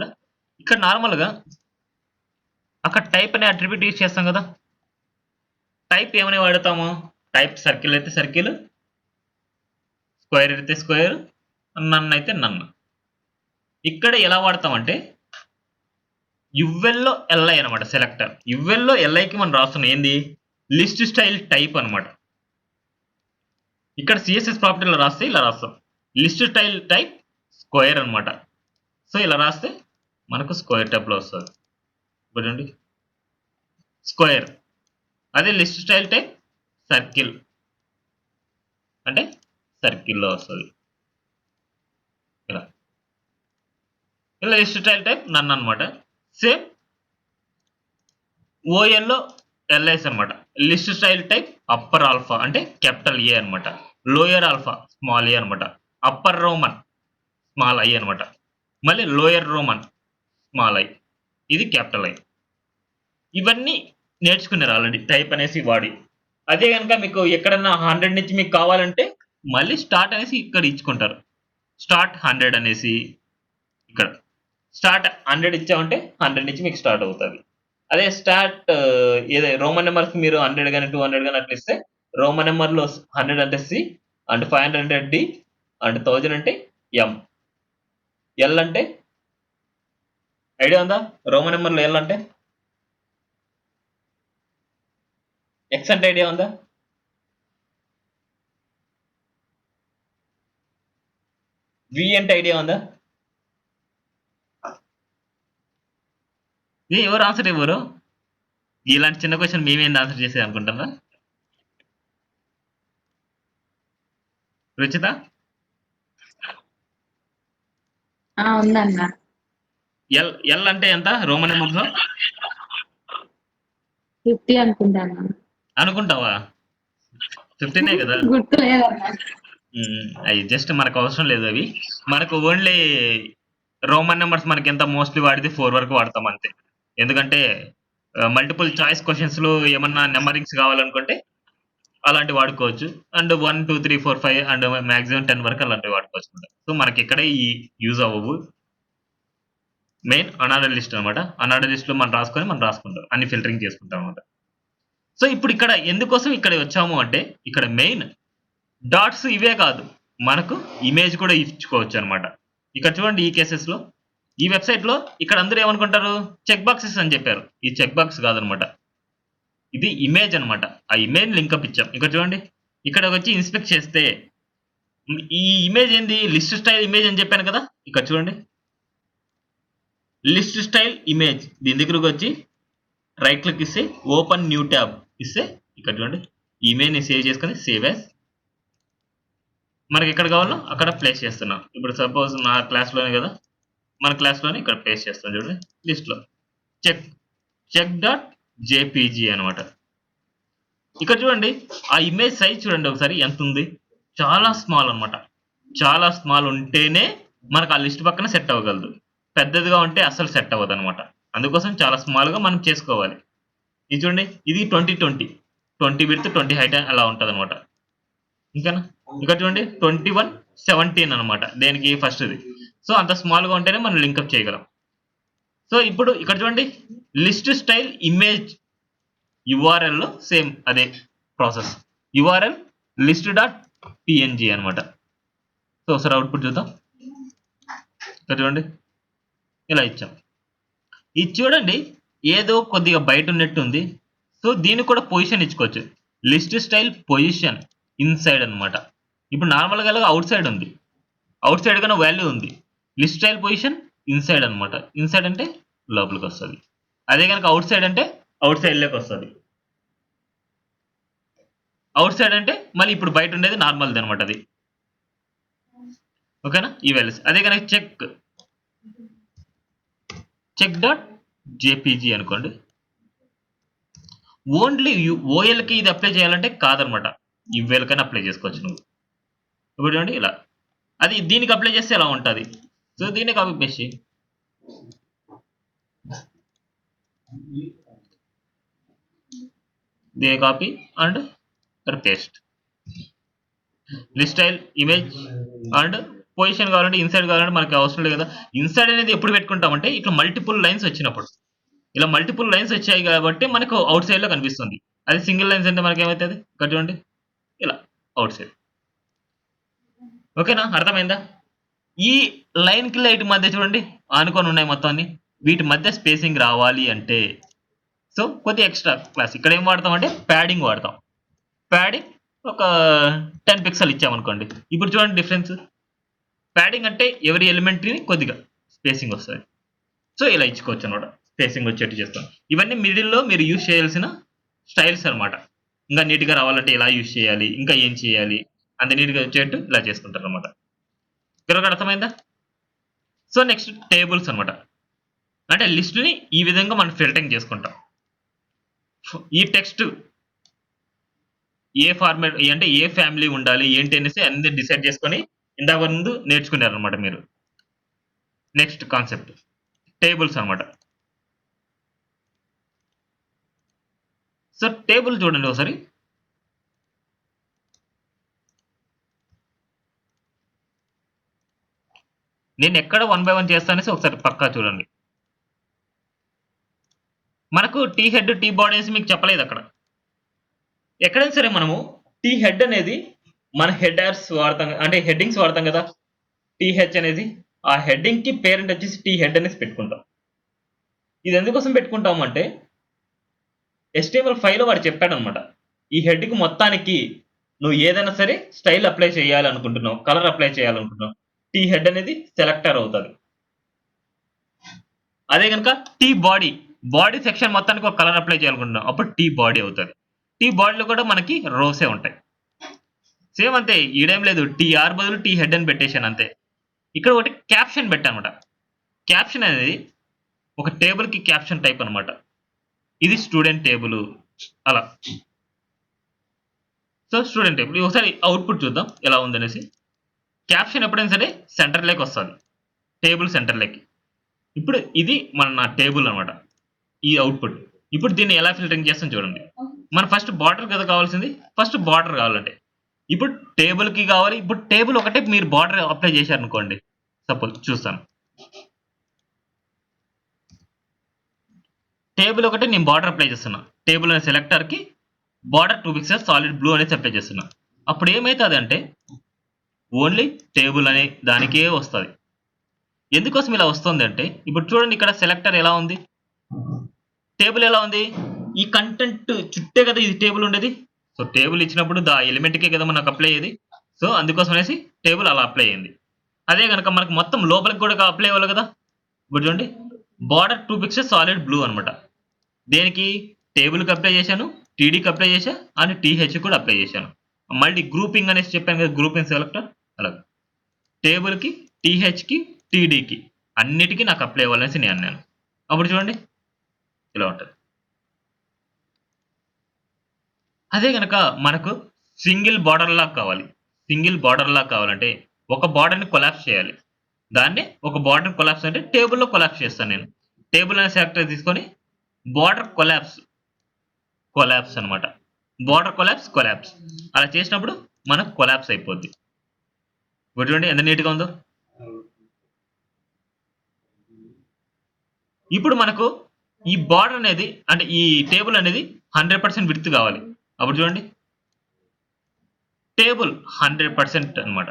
ఇక్కడ నార్మల్గా అక్కడ టైప్ అనే అట్రిబ్యూట్ యూజ్ చేస్తాం కదా. టైప్ ఏమని వాడతాము? టైప్ సర్కిల్ అయితే సర్కిల్, స్క్వేర్ అయితే స్క్వేర్, నన్ అయితే నన్ను. ఇక్కడ ఎలా వాడతామంటే యువెల్లో ఎల్ఐ అనమాట సెలెక్టర్. యువెల్లో ఎల్ఐకి మనం రాస్తున్నాం ఏంది? లిస్ట్ స్టైల్ టైప్ అనమాట. ఇక్కడ సిఎస్ఎస్ ప్రాపర్టీలో రాస్తే ఇలా రాస్తాం, లిస్ట్ స్టైల్ టైప్ స్క్వేర్ అనమాట. సో ఇలా రాస్తే మనకు స్క్వేర్ టైప్లో వస్తుంది. చూడండి స్క్వేర్. అదే లిస్ట్ స్టైల్ టైప్ సర్కిల్ అంటే సర్కిల్లో వస్తుంది. ఇలా లిస్ట్ స్టైల్ టైప్ నన్ను అనమాట. సేమ్ ఓఎల్లో ఎల్ఐస్ అనమాట. List style type upper alpha అంటే క్యాపిటల్ ఏ అనమాట, లోయర్ ఆల్ఫా స్మాల్ ఏ అనమాట, అప్పర్ రోమన్ స్మాల్ ఐ అనమాట, మళ్ళీ లోయర్ రోమన్ స్మాల్ ఐ, ఇది క్యాపిటల్ ఐ. ఇవన్నీ నేర్చుకున్నారు ఆల్రెడీ టైప్ అనేసి వాడి. అదే కనుక మీకు ఎక్కడన్నా 100 నుంచి మీకు కావాలంటే మళ్ళీ స్టార్ట్ అనేసి ఇక్కడ ఇచ్చుకుంటారు. స్టార్ట్ 100 అనేసి ఇక్కడ స్టార్ట్ 100 ఇచ్చామంటే 100 నుంచి మీకు స్టార్ట్ అవుతుంది. అదే స్టార్ట్ ఏదో రోమన్ నెంబర్స్ మీరు 100 కానీ 200 కానీ అట్లా ఇస్తే రోమన్ నెంబర్లో 100 అంటే సి, అండ్ 500 అంటే డి, అండ్ 1000 అంటే ఎం, ఎల్ అంటే ఐడియా ఉందా? రోమన్ నెంబర్లో ఎల్ అంటే ఎక్స్ అంటే ఐడియా ఉందా? వి అంటే ఐడియా ఉందా? ఎవరు ఆన్సర్ ఇవ్వరు? ఇలాంటి చిన్న క్వశ్చన్ మేమేంది ఆన్సర్ చేసేది అనుకుంటారా? రుచిత ఉందన్న. ఎల్ ఎల్ అంటే ఎంత రోమన్ నెంబర్స్ లో? 50 అనుకుంటాను. అనుకుంటావా? 15 కదా. గుర్తు లేదన్న. అవి జస్ట్ మనకు అవసరం లేదు. అవి మనకు ఓన్లీ రోమన్ నెంబర్స్ మనకి ఎంత మోస్ట్లీ వాడితే 4 వరకు వాడతాం అంతే. ఎందుకంటే మల్టిపుల్ చాయిస్ క్వశ్చన్స్ లో ఏమన్నా నెంబరింగ్స్ కావాలనుకుంటే అలాంటి వాడుకోవచ్చు. అండ్ 1 2 3 4 5 అండ్ మాక్సిమం 10 వరకు అలాంటివి వాడుకోవచ్చు. సో మనకి ఇక్కడే ఈ యూజ్ అవ్వవు. మెయిన్ అనార్డర్ లిస్ట్ అనమాట. అనార్డర్ లిస్ట్ లో మనం రాసుకుంటాం, అన్ని ఫిల్టరింగ్ చేసుకుంటాం అనమాట. సో ఇప్పుడు ఇక్కడ ఎందుకోసం ఇక్కడ వచ్చాము అంటే ఇక్కడ మెయిన్ డాట్స్ ఇవే కాదు, మనకు ఇమేజ్ కూడా ఇచ్చుకోవచ్చు అనమాట. ఇక్కడ చూడండి ఈ కేసెస్ లో ఈ వెబ్సైట్ లో ఇక్కడ అందరూ ఏమనుకుంటారు చెక్ బాక్సెస్ అని చెప్పారు. ఈ చెక్ బాక్స్ కాదనమాట, ఇది ఇమేజ్ అనమాట. ఆ ఇమేజ్ లింకప్ ఇచ్చాం. ఇక్కడ చూడండి ఇక్కడ వచ్చి ఇన్స్పెక్ట్ చేస్తే ఈ ఇమేజ్ ఏంది? లిస్ట్ స్టైల్ ఇమేజ్ అని చెప్పాను కదా. ఇక్కడ చూడండి లిస్ట్ స్టైల్ ఇమేజ్. దీని దగ్గరకు వచ్చి రైట్ క్లిక్ ఇస్తే ఓపెన్ న్యూ ట్యాబ్ ఇస్తే ఇక్కడ చూడండి ఇమేజ్ ని సేవ్ చేసుకొని సేవ్ యాజ్ మనకి ఎక్కడ కావాలో అక్కడ ప్లేస్ చేస్తున్నాం. ఇప్పుడు సపోజ్ నా క్లాస్‌లోనే కదా! మన క్లాస్‌లోనే ఇక్కడ ప్లేస్ చేస్తాం చూడండి లిస్ట్‌లో. చెక్ డాట్ జేపీజీ అనమాట. ఇక్కడ చూడండి ఆ ఇమేజ్ సైజ్ చూడండి ఒకసారి ఎంతుంది. చాలా స్మాల్ అనమాట. చాలా స్మాల్ ఉంటేనే మనకు ఆ లిస్ట్ పక్కన సెట్ అవ్వగలదు. పెద్దదిగా ఉంటే అస్సలు సెట్ అవ్వదనమాట. అందుకోసం చాలా స్మాల్‌గా మనం చేసుకోవాలి. ఇది చూడండి ఇది 20 విడ్త్ 20 హైట్ అలా ఉంటదనమాట. ఇంకానా? ఇక్కడ చూడండి 21 17 అనమాట. దేనికి ఫస్ట్‌ది. సో అంత స్మాల్‌గా ఉంటేనే మనం లింకప్ చేయగలం. సో ఇప్పుడు ఇక్కడ చూడండి లిస్ట్ స్టైల్ ఇమేజ్ యూఆర్ఎల్‌లో సేమ్ అదే process. URL list dot PNG అనమాట. సో ఒకసారి అవుట్‌పుట్ చూద్దాం. ఇక్కడ చూడండి ఇలా ఇచ్చాం. ఇది చూడండి ఏదో కొద్దిగా బయట ఉన్నట్టు ఉంది. సో దీనికి కూడా పొజిషన్ ఇచ్చుకోవచ్చు. లిస్ట్ స్టైల్ పొజిషన్ ఇన్సైడ్ అనమాట. ఇప్పుడు నార్మల్‌గా అవుట్ సైడ్ ఉంది. అవుట్ సైడ్ కన్నా వాల్యూ ఉంది. లిస్ట్ స్టైల్ పొజిషన్ ఇన్సైడ్ అనమాట. ఇన్సైడ్ అంటే లోపలికి వస్తది. అదే కనుక అవుట్ సైడ్ అంటే అవుట్ సైడ్‌లోకి వస్తది. అవుట్ సైడ్ అంటే మళ్ళీ ఇప్పుడు బయట ఉండేది నార్మల్‌ది అనమాట అది. ఓకేనా? ఈ వాల్యూస్. అదే కనుక చెక్ డాట్ జేపీజీ అనుకోండి. ఓన్లీ ఓఎల్‌కి ఇది అప్లై చేయాలంటే కాదనమాట. యూఎల్‌కైనా అప్లై చేసుకోవచ్చు నువ్వు. ఇప్పుడు చూడండి ఇలా. అది దీనికి అప్లై చేస్తే ఎలా ఉంటది. సో దీన్ని కాపీ పేస్ట్ చేయి. దీన్ని copy and paste. List style image and position కావాలంటే ఇన్సైడ్ కావాలంటే మనకి అవసరం లేదు కదా. ఇన్సైడ్ అనేది ఎప్పుడు పెట్టుకుంటామంటే ఇట్లా మల్టిపుల్ లైన్స్ వచ్చినప్పుడు. ఇలా మల్టిపుల్ లైన్స్ వచ్చాయి కాబట్టి మనకు అవుట్ సైడ్ లో కనిపిస్తుంది. అది సింగిల్ లైన్స్ అంటే మనకి ఏమవుతుంది ఇక్కడ చూడండి ఇలా అవుట్ సైడ్. ఓకేనా? అర్థమైందా? ఈ లైన్ కి లైట్ మధ్య చూడండి ఆనుకొని ఉన్నాయి మొత్తం అన్ని. వీటి మధ్య స్పేసింగ్ రావాలి అంటే సో కొద్దిగా ఎక్స్ట్రా క్లాస్ ఇక్కడ ఏం వాడతాం అంటే ప్యాడింగ్ వాడతాం. ప్యాడింగ్ ఒక 10 పిక్సెల్ ఇచ్చామనుకోండి. ఇప్పుడు చూడండి డిఫరెన్స్. ప్యాడింగ్ అంటే ఎవరి ఎలిమెంట్ ని కొద్దిగా స్పేసింగ్ వస్తుంది. సో ఇలా ఇచ్చుకోవచ్చు అనమాట. స్పేసింగ్ వచ్చేట్టు చేస్తాం. ఇవన్నీ మిడిల్లో మీరు యూజ్ చేయాల్సిన స్టైల్స్ అనమాట. ఇంకా నీట్గా రావాలంటే ఇలా యూజ్ చేయాలి, ఇంకా ఏం చేయాలి అంత నీట్గా వచ్చేట్టు ఇలా చేసుకుంటారు అనమాట. ఇక్కడ అర్థమైందా? సో నెక్స్ట్ టేబుల్స్ అనమాట. అంటే లిస్ట్ని ఈ విధంగా మనం ఫిల్టరింగ్ చేసుకుంటాం. ఈ టెక్స్ట్ ఏ ఫార్మాట్ అంటే ఏ ఫ్యామిలీ ఉండాలి ఏంటి అనేసి అన్ని డిసైడ్ చేసుకొని ఇందాక ముందు నేర్చుకున్నారు అనమాట మీరు. నెక్స్ట్ కాన్సెప్ట్ టేబుల్స్ అనమాట. సో టేబుల్ చూడండి ఒకసారి. నేను ఎక్కడ 1 by 1 చేస్తానేసి ఒకసారి పక్కా చూడండి. మనకు టీ హెడ్ టీ బాడీ అనేసి మీకు చెప్పలేదు అక్కడ. ఎక్కడైనా సరే మనము టీ హెడ్ అనేది మన హెడర్స్ వాడతాం అంటే హెడ్డింగ్స్ వాడతాం కదా. టీహెచ్ అనేది ఆ హెడ్డింగ్ కి పేరెంట్ వచ్చేసి టీ హెడ్ అనేసి పెట్టుకుంటాం. ఇది ఎందుకోసం పెట్టుకుంటాం అంటే HTML5 లో వాడు చెప్పాడు అనమాట. ఈ హెడ్ కి మొత్తానికి నువ్వు ఏదైనా సరే స్టైల్ అప్లై చేయాలనుకుంటున్నావు, కలర్ అప్లై చేయాలనుకుంటున్నావు, టీ హెడ్ అనేది సెలెక్టర్ అవుతుంది. అదే కనుక టీ బాడీ సెక్షన్ మొత్తానికి ఒక కలర్ అప్లై చేయాలనుకుంటున్నాం, అప్పుడు టీ బాడీ అవుతుంది. టీ బాడీలో కూడా మనకి రోసే ఉంటాయి. సేమ్ అంతే. ఈడేం లేదు టీఆర్ బదులు టీ హెడ్ అని పెట్టేశాను అంతే. ఇక్కడ ఒకటి క్యాప్షన్ పెట్టానమాట. క్యాప్షన్ అనేది ఒక టేబుల్ కి క్యాప్షన్ టైప్ అనమాట. ఇది స్టూడెంట్ టేబుల్ అలా. సో స్టూడెంట్ టేబుల్ ఒకసారి అవుట్పుట్ చూద్దాం ఎలా ఉందనేసి. క్యాప్షన్ ఎప్పుడైనా సరే సెంటర్ లేకి వస్తుంది, టేబుల్ సెంటర్ లేకి. ఇప్పుడు ఇది నా టేబుల్ అనమాట ఈ అవుట్పుట్. ఇప్పుడు దీన్ని ఎలా ఫిల్టరింగ్ చేస్తాం చూడండి. మన ఫస్ట్ బార్డర్ కదా కావాల్సింది. ఫస్ట్ బార్డర్ కావాలంటే ఇప్పుడు టేబుల్ కి కావాలి. ఇప్పుడు టేబుల్ ఒకటే మీరు బార్డర్ అప్లై చేశారనుకోండి. సపోజ్ చూస్తాను. టేబుల్ ఒకటి నేను బార్డర్ అప్లై చేస్తున్నా. టేబుల్ అనే సెలెక్టర్ కి బార్డర్ 2 పిక్సెల్స్ సాలిడ్ బ్లూ అనేది అప్లై చేస్తున్నా. అప్పుడు ఏమవుతుంది అంటే ఓన్లీ టేబుల్ అనే దానికే వస్తుంది. ఎందుకోసం ఇలా వస్తుంది అంటే ఇప్పుడు చూడండి ఇక్కడ సెలెక్టర్ ఎలా ఉంది, టేబుల్ ఎలా ఉంది. ఈ కంటెంట్ చుట్టే కదా ఇది టేబుల్ ఉండేది. సో టేబుల్ ఇచ్చినప్పుడు దా ఎలిమెంట్కే కదా మనకు అప్లై అయ్యేది. సో అందుకోసం అనేసి టేబుల్ అలా అప్లై అయ్యింది. అదే కనుక మనకు మొత్తం లోపలికి కూడా అప్లై అవ్వాలి కదా. ఇప్పుడు చూడండి బార్డర్ 2 పిక్సెల్స్ సాలిడ్ బ్లూ అనమాట. దేనికి టేబుల్కి అప్లై చేశాను, టీడీకి అప్లై చేశా అండ్ టీహెచ్ కూడా అప్లై చేశాను. మళ్ళీ గ్రూపింగ్ అనేసి చెప్పాను కదా, గ్రూపింగ్ సెలెక్టర్ అలా టేబుల్కి, టీహెచ్కి, టీడీకి అన్నిటికీ నాకు అప్లై అవ్వాలనేసి నేను అన్నాను. అప్పుడు చూడండి ఇలా ఉంటుంది. అదే కనుక మనకు సింగిల్ బార్డర్ లాగా కావాలి. సింగిల్ బార్డర్ లాగా కావాలంటే ఒక బార్డర్ని కొలాప్స్ చేయాలి. దాన్ని ఒక బార్డర్ కొలాప్స్ అంటే టేబుల్లో కొలాప్స్ చేస్తాను నేను. టేబుల్ అనే సెలెక్టర్ తీసుకొని బార్డర్ కొలాప్స్ అనమాట. బార్డర్ కొలాప్స్ అలా చేసినప్పుడు మనకు కొలాప్స్ అయిపోద్ది. ఇప్పుడు చూడండి ఎంత నీట్గా ఉందో. ఇప్పుడు మనకు ఈ బార్డర్ అనేది అంటే ఈ టేబుల్ అనేది 100% విడ్త్ కావాలి. అప్పుడు చూడండి టేబుల్ 100% అన్నమాట.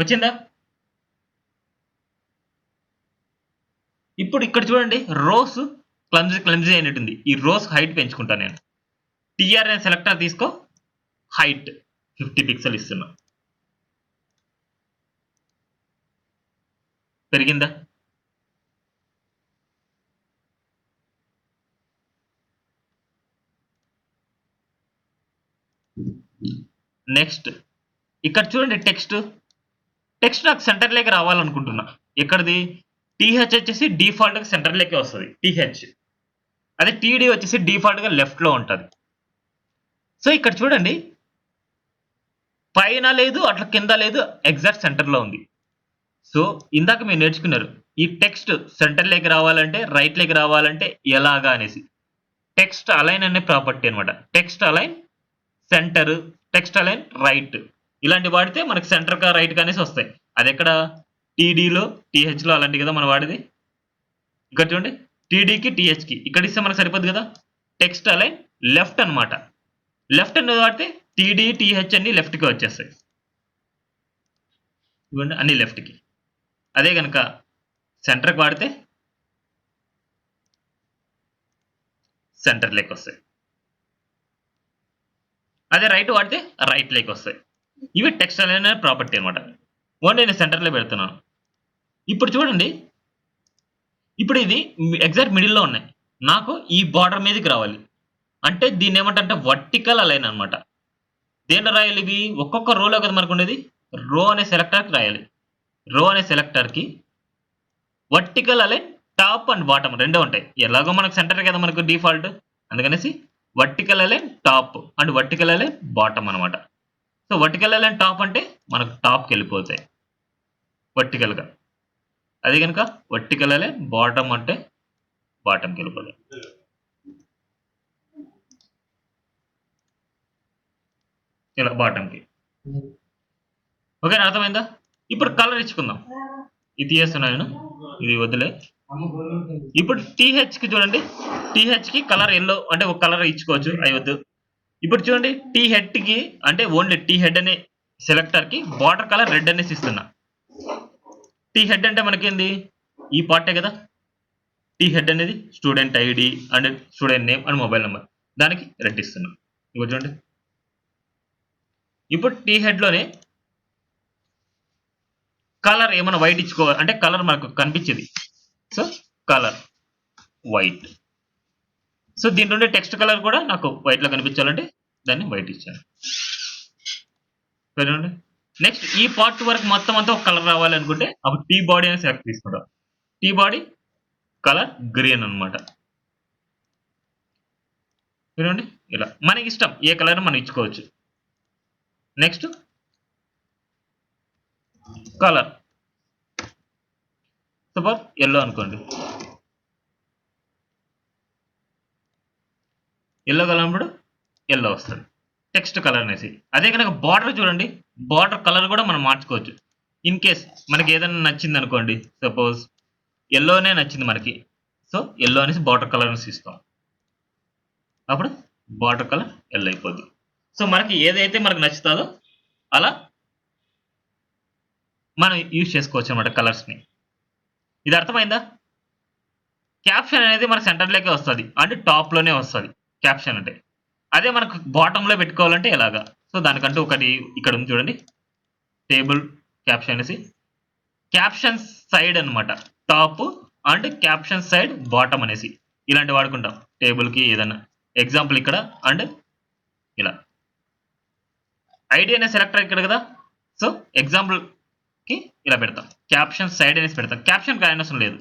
వచ్చిందా? ఇప్పుడు ఇక్కడ చూడండి రోస్ క్లమ్జీ అయినట్టుంది. ఈ రోస్ హైట్ పెంచుకుంటాను నేను. టీఆర్ అనే సెలెక్టర్ తీసుకో, హైట్ 50 పిక్సెల్ ఇస్తున్నా. పెరిగిందా? నెక్స్ట్ ఇక్కడ చూడండి టెక్స్ట్ నాకు సెంటర్లోకి రావాలనుకుంటున్నా. ఎక్కడిది? టీహెచ్ వచ్చేసి డిఫాల్ట్ గా సెంటర్లోకి వస్తుంది టీహెచ్. అదే టీడీ వచ్చేసి డిఫాల్ట్ గా లెఫ్ట్ లో ఉంటుంది. సో ఇక్కడ చూడండి పైన లేదు, అట్లా కింద లేదు, ఎగ్జాక్ట్ సెంటర్ లో ఉంది. సో ఇందాక మీరు నేర్చుకున్నారు ఈ టెక్స్ట్ సెంటర్ లోకి రావాలంటే, రైట్ లోకి రావాలంటే ఎలాగా అనేసి. టెక్స్ట్ అలైన్ అనే ప్రాపర్టీ అనమాట. Text align centre, text align right ఇలాంటి వాడితే మనకి సెంటర్ కా రైట్ కా అనేసి వస్తాయి. అది ఎక్కడ? టీడీలో, టీహెచ్లో అలాంటి కదా మనం వాడేది. ఇక్కడ చూడండి టీడీకి, టీహెచ్కి ఇక్కడ ఇస్తే మనకు సరిపోద్ది కదా. టెక్స్ట్ అలైన్ లెఫ్ట్ అనమాట. లెఫ్ట్ అనేది వాడితే టీడీ, టీహెచ్ అన్ని లెఫ్ట్కి వచ్చేస్తాయి. చూడండి అన్ని లెఫ్ట్కి. అదే కనుక సెంటర్కి వాడితే సెంటర్ లేకి వస్తాయి. అదే రైట్ వాడితే రైట్ లేకి వస్తాయి. ఇవి టెక్స్ట్ అలైన్ ప్రాపర్టీ అనమాట. ఓన్లీ నేను సెంటర్లో పెడుతున్నాను. ఇప్పుడు చూడండి ఇప్పుడు ఇది ఎగ్జాక్ట్ మిడిల్లో ఉన్నాయి. నాకు ఈ బార్డర్ మీదకి రావాలి అంటే దీన్ని ఏమంటే వర్టికల్ అలైన్ అనమాట. దేంట్లో రాయాలి ఇవి? ఒక్కొక్క రోలో కదా మనకు ఉండేది. రో అనే సెలెక్టర్కి రాయాలి. రో అనే సెలెక్టర్కి vertical align top and bottom రెండో ఉంటాయి. ఎలాగో మనకు సెంటర్ కదా మనకు డిఫాల్ట్, అందుకనేసి vertical align top and vertical align bottom అనమాట. సో వర్టికల్ అలైన్ టాప్ అంటే మనకు టాప్కి వెళ్ళిపోతాయి వర్టికల్గా. అదే కనుక వర్టికల్ అలైన్ బాటమ్ అంటే బాటమ్కి వెళ్ళిపోతాయి. ఇలా బాటమ్కి. ఓకే అర్థమైందా? ఇప్పుడు కలర్ ఇచ్చుకుందాం. ఇది తీస్తున్నాను, ఇది వదిలే. ఇప్పుడు టీహెచ్కి చూడండి, టీహెచ్కి కలర్ ఎల్లో అంటే ఒక కలర్ ఇచ్చుకోవచ్చు, అవి వద్దు. ఇప్పుడు చూడండి టీ హెడ్కి అంటే ఓన్లీ టీ హెడ్ అనే సెలెక్టర్కి బార్డర్ కలర్ రెడ్ అనేసి ఇస్తున్నా. టీ హెడ్ అంటే మనకేంది? ఈ పార్టే కదా. టీ హెడ్ అనేది student ID and student name and mobile number, దానికి రెడ్ ఇస్తున్నా. ఇప్పుడు చూడండి ఇప్పుడు టీ హెడ్లోనే కలర్ ఏమైనా వైట్ ఇచ్చుకోవాలి అంటే కలర్ మనకు కనిపించేది. So colour white. సో దీని నుండి టెక్స్ట్ కలర్ కూడా నాకు వైట్లో కనిపించాలంటే దాన్ని వైట్ ఇచ్చాను. చూడండి నెక్స్ట్ ఈ పార్ట్ వరకు మొత్తం అంతా ఒక కలర్ రావాలి అనుకుంటే అప్పుడు టీ బాడీ అని సెలెక్ట్ తీసుకుంటాం. టీ బాడీ కలర్ గ్రీన్ అనమాట. చూడండి ఇలా మనకి ఇష్టం ఏ కలర్ మనం ఇచ్చుకోవచ్చు. నెక్స్ట్ కలర్ సపోజ్ ఎల్లో అనుకోండి. ఎల్లో కలర్ ఎల్లో వస్తుంది టెక్స్ట్ కలర్ అనేసి. అదే కనుక బార్డర్ చూడండి, బార్డర్ కలర్ కూడా మనం మార్చుకోవచ్చు. ఇన్ కేస్ మనకి ఏదైనా నచ్చింది అనుకోండి, సపోజ్ ఎల్లోనే నచ్చింది మనకి, సో ఎల్లో అనేసి బార్డర్ కలర్ అనేసి ఇస్తాం. అప్పుడు బార్డర్ కలర్ ఎల్లో అయిపోద్ది. సో మనకి ఏదైతే మనకు నచ్చుతుందో అలా మనం యూజ్ చేసుకోవచ్చు అనమాట కలర్స్ని. ఇది అర్థమైందా? క్యాప్షన్ అనేది మన సెంటర్లోకే వస్తుంది అంటే టాప్లోనే వస్తుంది క్యాప్షన్ అంటే. అదే మనకు బాటంలో పెట్టుకోవాలంటే ఎలాగా? సో దానికంటూ ఒకటి ఇక్కడ ఉంది చూడండి, టేబుల్ క్యాప్షన్ అనేసి. క్యాప్షన్ సైడ్ అనమాట top and caption side bottom అనేసి ఇలాంటి వాడుకుంటాం టేబుల్కి ఏదైనా. ఎగ్జాంపుల్ ఇక్కడ అండ్ ఇలా ఐడి అనే సెలెక్టర్ ఇక్కడ కదా. సో ఎగ్జాంపుల్ కి ఇలా పెడతాం, క్యాప్షన్ సైడ్ అనేసి పెడతాం. క్యాప్షన్ రాయనవసరం లేదు,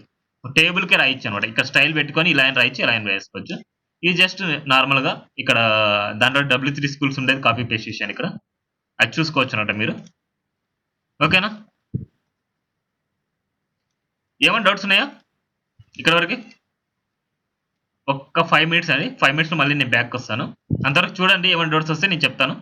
టేబుల్ కి రాయొచ్చు అనమాట. ఇక్కడ స్టైల్ పెట్టుకొని ఇలా రాయొచ్చు, ఇలా వేసుకోవచ్చు. ఇది జస్ట్ నార్మల్ గా ఇక్కడ దాంట్లో W3 స్కూల్స్ ఉండేది కాపీ పేస్ట్ చేశాను ఇక్కడ, అది చూసుకోవచ్చు అనమాట మీరు. ఓకేనా, ఏమైనా డౌట్స్ ఉన్నాయా ఇక్కడ వరకు? ఒక్క 5 minutes అండి, 5 minutes లో మళ్ళీ నేను బ్యాక్ వస్తాను. అంతవరకు చూడండి, ఏమైనా డౌట్స్ వస్తే నేను చెప్తాను.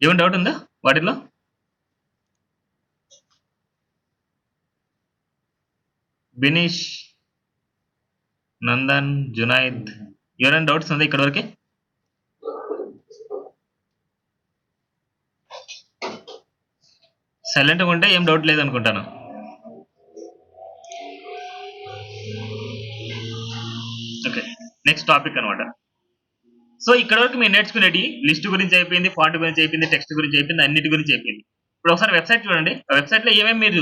ఏమైనా డౌట్ ఉందా వాటిలో? బినీష్, నందన్, జునైద్, ఎవరైనా డౌట్స్ ఉందా ఇక్కడ వరకు? సైలెంట్గా ఉంటే ఏం డౌట్ లేదనుకుంటాను. ఓకే, నెక్స్ట్ టాపిక్ అనమాట. సో ఇక్కడ వరకు మీరు నేర్చుకునేది లిస్ట్ గురించి అయిపోయింది, ఫాంట్ గురించి అయిపోయింది, టెక్స్ట్ గురించి అయిపోయింది, అన్నిటి గురించి అయిపోయింది. ఇప్పుడు ఒకసారి వెబ్సైట్ చూడండి, ఆ వెబ్సైట్ లో ఏమేమి మీరు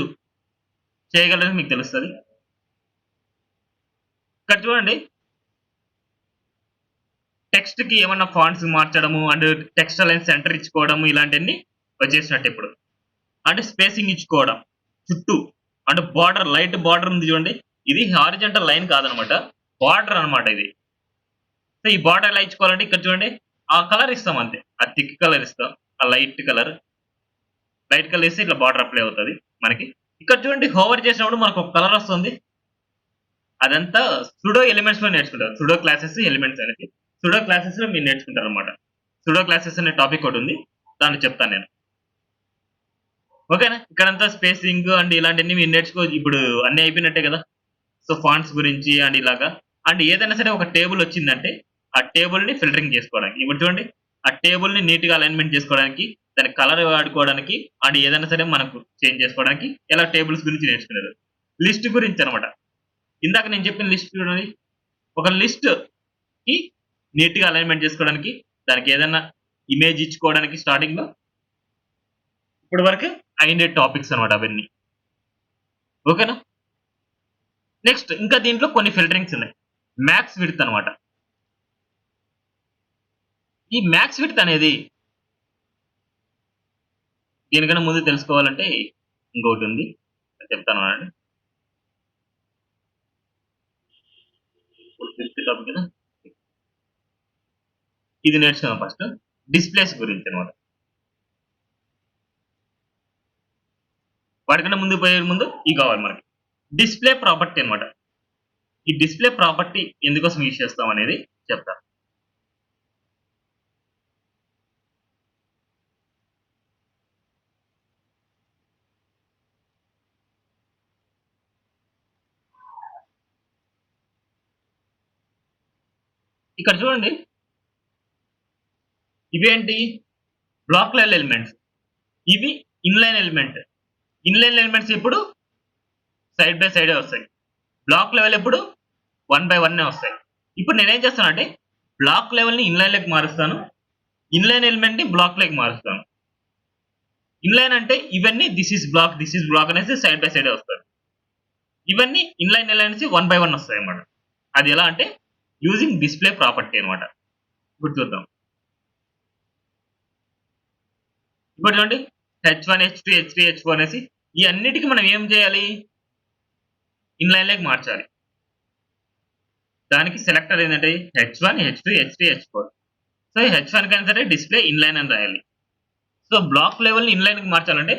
చేయగలరని మీకు తెలుస్తుంది. ఇక్కడ చూడండి, టెక్స్ట్ కి ఏమన్నా ఫాంట్స్ మార్చడము అండ్ టెక్స్ట్ లైన్ సెంటర్ ఇచ్చుకోవడము ఇలాంటివన్నీ వచ్చేసినట్టు. ఇప్పుడు అంటే స్పేసింగ్ ఇచ్చుకోవడం చుట్టూ, అంటే బార్డర్, లైట్ బార్డర్ ఉంది చూడండి, ఇది హారిజంటల్ లైన్ కాదనమాట, బార్డర్ అనమాట ఇది. సో ఈ బార్డర్ ఎలా ఇచ్చుకోవాలంటే ఇక్కడ చూడండి, ఆ కలర్ ఇస్తాం అంతే, ఆ థిక్ కలర్ ఇస్తాం, ఆ లైట్ కలర్ ఇస్తే ఇట్లా బార్డర్ అప్లై అవుతుంది మనకి. ఇక్కడ చూడండి, హోవర్ చేసినప్పుడు మనకు ఒక కలర్ వస్తుంది. అదంతా సుడో ఎలిమెంట్స్ లో నేర్చుకుంటారు, సుడో క్లాసెస్ ఎలిమెంట్స్ అనేది సుడో క్లాసెస్ లో మీరు నేర్చుకుంటారు అనమాట. సుడో క్లాసెస్ అనే టాపిక్ ఒకటి ఉంది, దాన్ని చెప్తాను నేను. ఓకేనా, ఇక్కడంతా స్పేసింగ్ అండ్ ఇలాంటివన్నీ మీరు నేర్చుకోవచ్చు. ఇప్పుడు అన్ని అయిపోయినట్టే కదా. సో ఫాంట్స్ గురించి అండ్ ఇలాగా, అండ్ ఏదైనా సరే ఒక టేబుల్ వచ్చిందంటే ఆ టేబుల్ ని ఫిల్టరింగ్ చేసుకోవడానికి, ఇప్పుడు చూడండి ఆ టేబుల్ ని నీట్ గా అలైన్మెంట్ చేసుకోవడానికి, దాని కలర్ వాడుకోవడానికి, అండ్ ఏదైనా సరే మనకు చేంజ్ చేసుకోవడానికి ఎలా టేబుల్స్ గురించి నేర్చుకున్నారు. లిస్ట్ గురించి అనమాట. ఇందాక నేను చెప్పిన లిస్ట్ చూడండి, ఒక లిస్ట్ కి నీట్ గా అలైన్మెంట్ చేసుకోవడానికి, దానికి ఏదైనా ఇమేజ్ ఇచ్చుకోవడానికి స్టార్టింగ్ లో, ఇప్పటి వరకు అయిన టాపిక్స్ అనమాట అవన్నీ. ఓకేనా, నెక్స్ట్ ఇంకా దీంట్లో కొన్ని ఫిల్టరింగ్స్ ఉన్నాయి. మ్యాక్స్ విడ్త్ అనమాట. ఈ మ్యాక్స్ విడ్త్ అనేది దీనికన్నా ముందు తెలుసుకోవాలంటే ఇంకొకటి ఉంది, చెప్తాను అనండి. టాపిక్ కదా, ఇది నేర్చుకుందాం ఫస్ట్. డిస్ప్లేస్ గురించి అనమాట. వాటికన్నా ముందు పోయే ముందు ఇవి కావాలి మనకి. డిస్ప్లే ప్రాపర్టీ అనమాట. ఈ డిస్ప్లే ప్రాపర్టీ ఎందుకోసం యూజ్ చేస్తాం అనేది చెప్తాను. ఇక్కడ చూడండి, ఇవేంటి బ్లాక్ లెవెల్ ఎలిమెంట్స్, ఇవి ఇన్లైన్ ఎలిమెంట్. ఇన్లైన్ ఎలిమెంట్స్ ఇప్పుడు సైడ్ బై సైడే వస్తాయి, బ్లాక్ లెవెల్ ఎప్పుడు 1 by 1 వస్తాయి. ఇప్పుడు నేనేం చేస్తానంటే బ్లాక్ లెవెల్ ని ఇన్లైన్ లెక్ మారుస్తాను, ఇన్లైన్ ఎలిమెంట్ ని బ్లాక్ లెక్ మారుస్తాను. ఇన్లైన్ అంటే ఇవన్నీ దిస్ ఇస్ బ్లాక్ అనేసి సైడ్ బై సైడే వస్తాయి. ఇవన్నీ ఇన్లైన్ ఎలిమెంట్స్ 1 by 1 వస్తాయి అన్నమాట. అది ఎలా అంటే యూజింగ్ డిస్ప్లే ప్రాపర్టీ అనమాట. ఇప్పుడు చూద్దాం. ఇప్పుడు చూడండి H1, H2, H3, H4 అనేసి ఈ అన్నిటికి మనం ఏం చేయాలి? ఇన్‌లైన్ లోకి మార్చాలి. దానికి సెలెక్టర్ ఏంటంటే H1, H2, H3, H4. So H1 కైనా సరే డిస్‌ప్లే ఇన్‌లైన్ అని రాయాలి. సో బ్లాక్ లెవెల్‌ని ఇన్‌లైన్‌కి మార్చాలంటే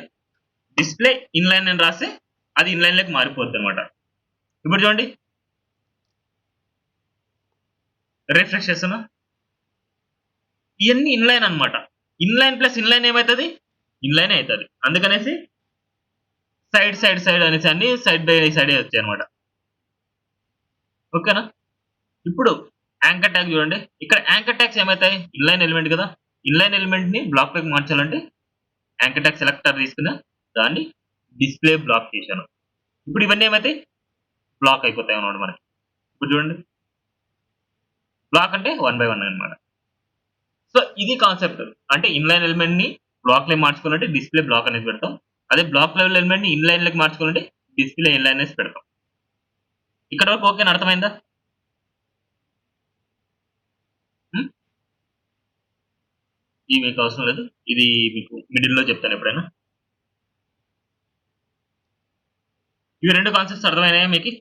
డిస్‌ప్లే ఇన్‌లైన్ అని రాస్తే అది ఇన్‌లైన్ లోకి మారిపోద్దన్నమాట. ఇప్పుడు చూడండి. రిఫ్రెష్ చేస్తున్నా. ఇయన్నీ ఇన్‌లైన్ అన్నమాట. ఇన్‌లైన్ ప్లస్ ఇన్‌లైన్ ఏమైతది? ఇన్‌లైనే అయితది. అందుకనేసి సైడ్ అనేసి అన్ని సైడ్ బై సైడే వచ్చాయన్నమాట. ఓకేనా? ఇప్పుడు యాంకర్ ట్యాగ్ చూడండి. ఇక్కడ యాంకర్ ట్యాగ్స్ ఏమైతాయి? ఇన్‌లైన్ ఎలిమెంట్ కదా! ఇన్‌లైన్ ఎలిమెంట్‌ని బ్లాక్ లోకి మార్చాలంటే యాంకర్ ట్యాగ్ సెలెక్టర్ తీసుకున్నా దాన్ని డిస్‌ప్లే బ్లాక్ చేశాను. ఇప్పుడు ఇవన్నీ ఏమైతాయి? బ్లాక్ అయిపోతాయి అన్నమాట మనకి. ఇప్పుడు చూడండి. బ్లాక్ అంటే 1 బై 1 అన్నమాట. సో ఇది కాన్సెప్ట్. అంటే ఇన్‌లైన్ ఎలిమెంట్‌ని బ్లాక్ లోకి మార్చుకోవాలంటే డిస్‌ప్లే బ్లాక్ అనేది పెడతాం. అదే బ్లాక్ లెవెల్ ఎలిమెంట్‌ని ఇన్‌లైన్ లోకి మార్చుకోవాలంటే డిస్‌ప్లే ఇన్‌లైన్ అనేసి పెడతాం. ఇక్కడ వరకు ఓకేనా? అర్థమైందా? హ్మ్. ఇది మీకు అవసరం లేదు. ఇది మీకు మిడిల్‌లో చెప్తాను ఎప్పుడైనా. ఇవి 2 కాన్సెప్ట్స్ అర్థమైనాయా మీకి?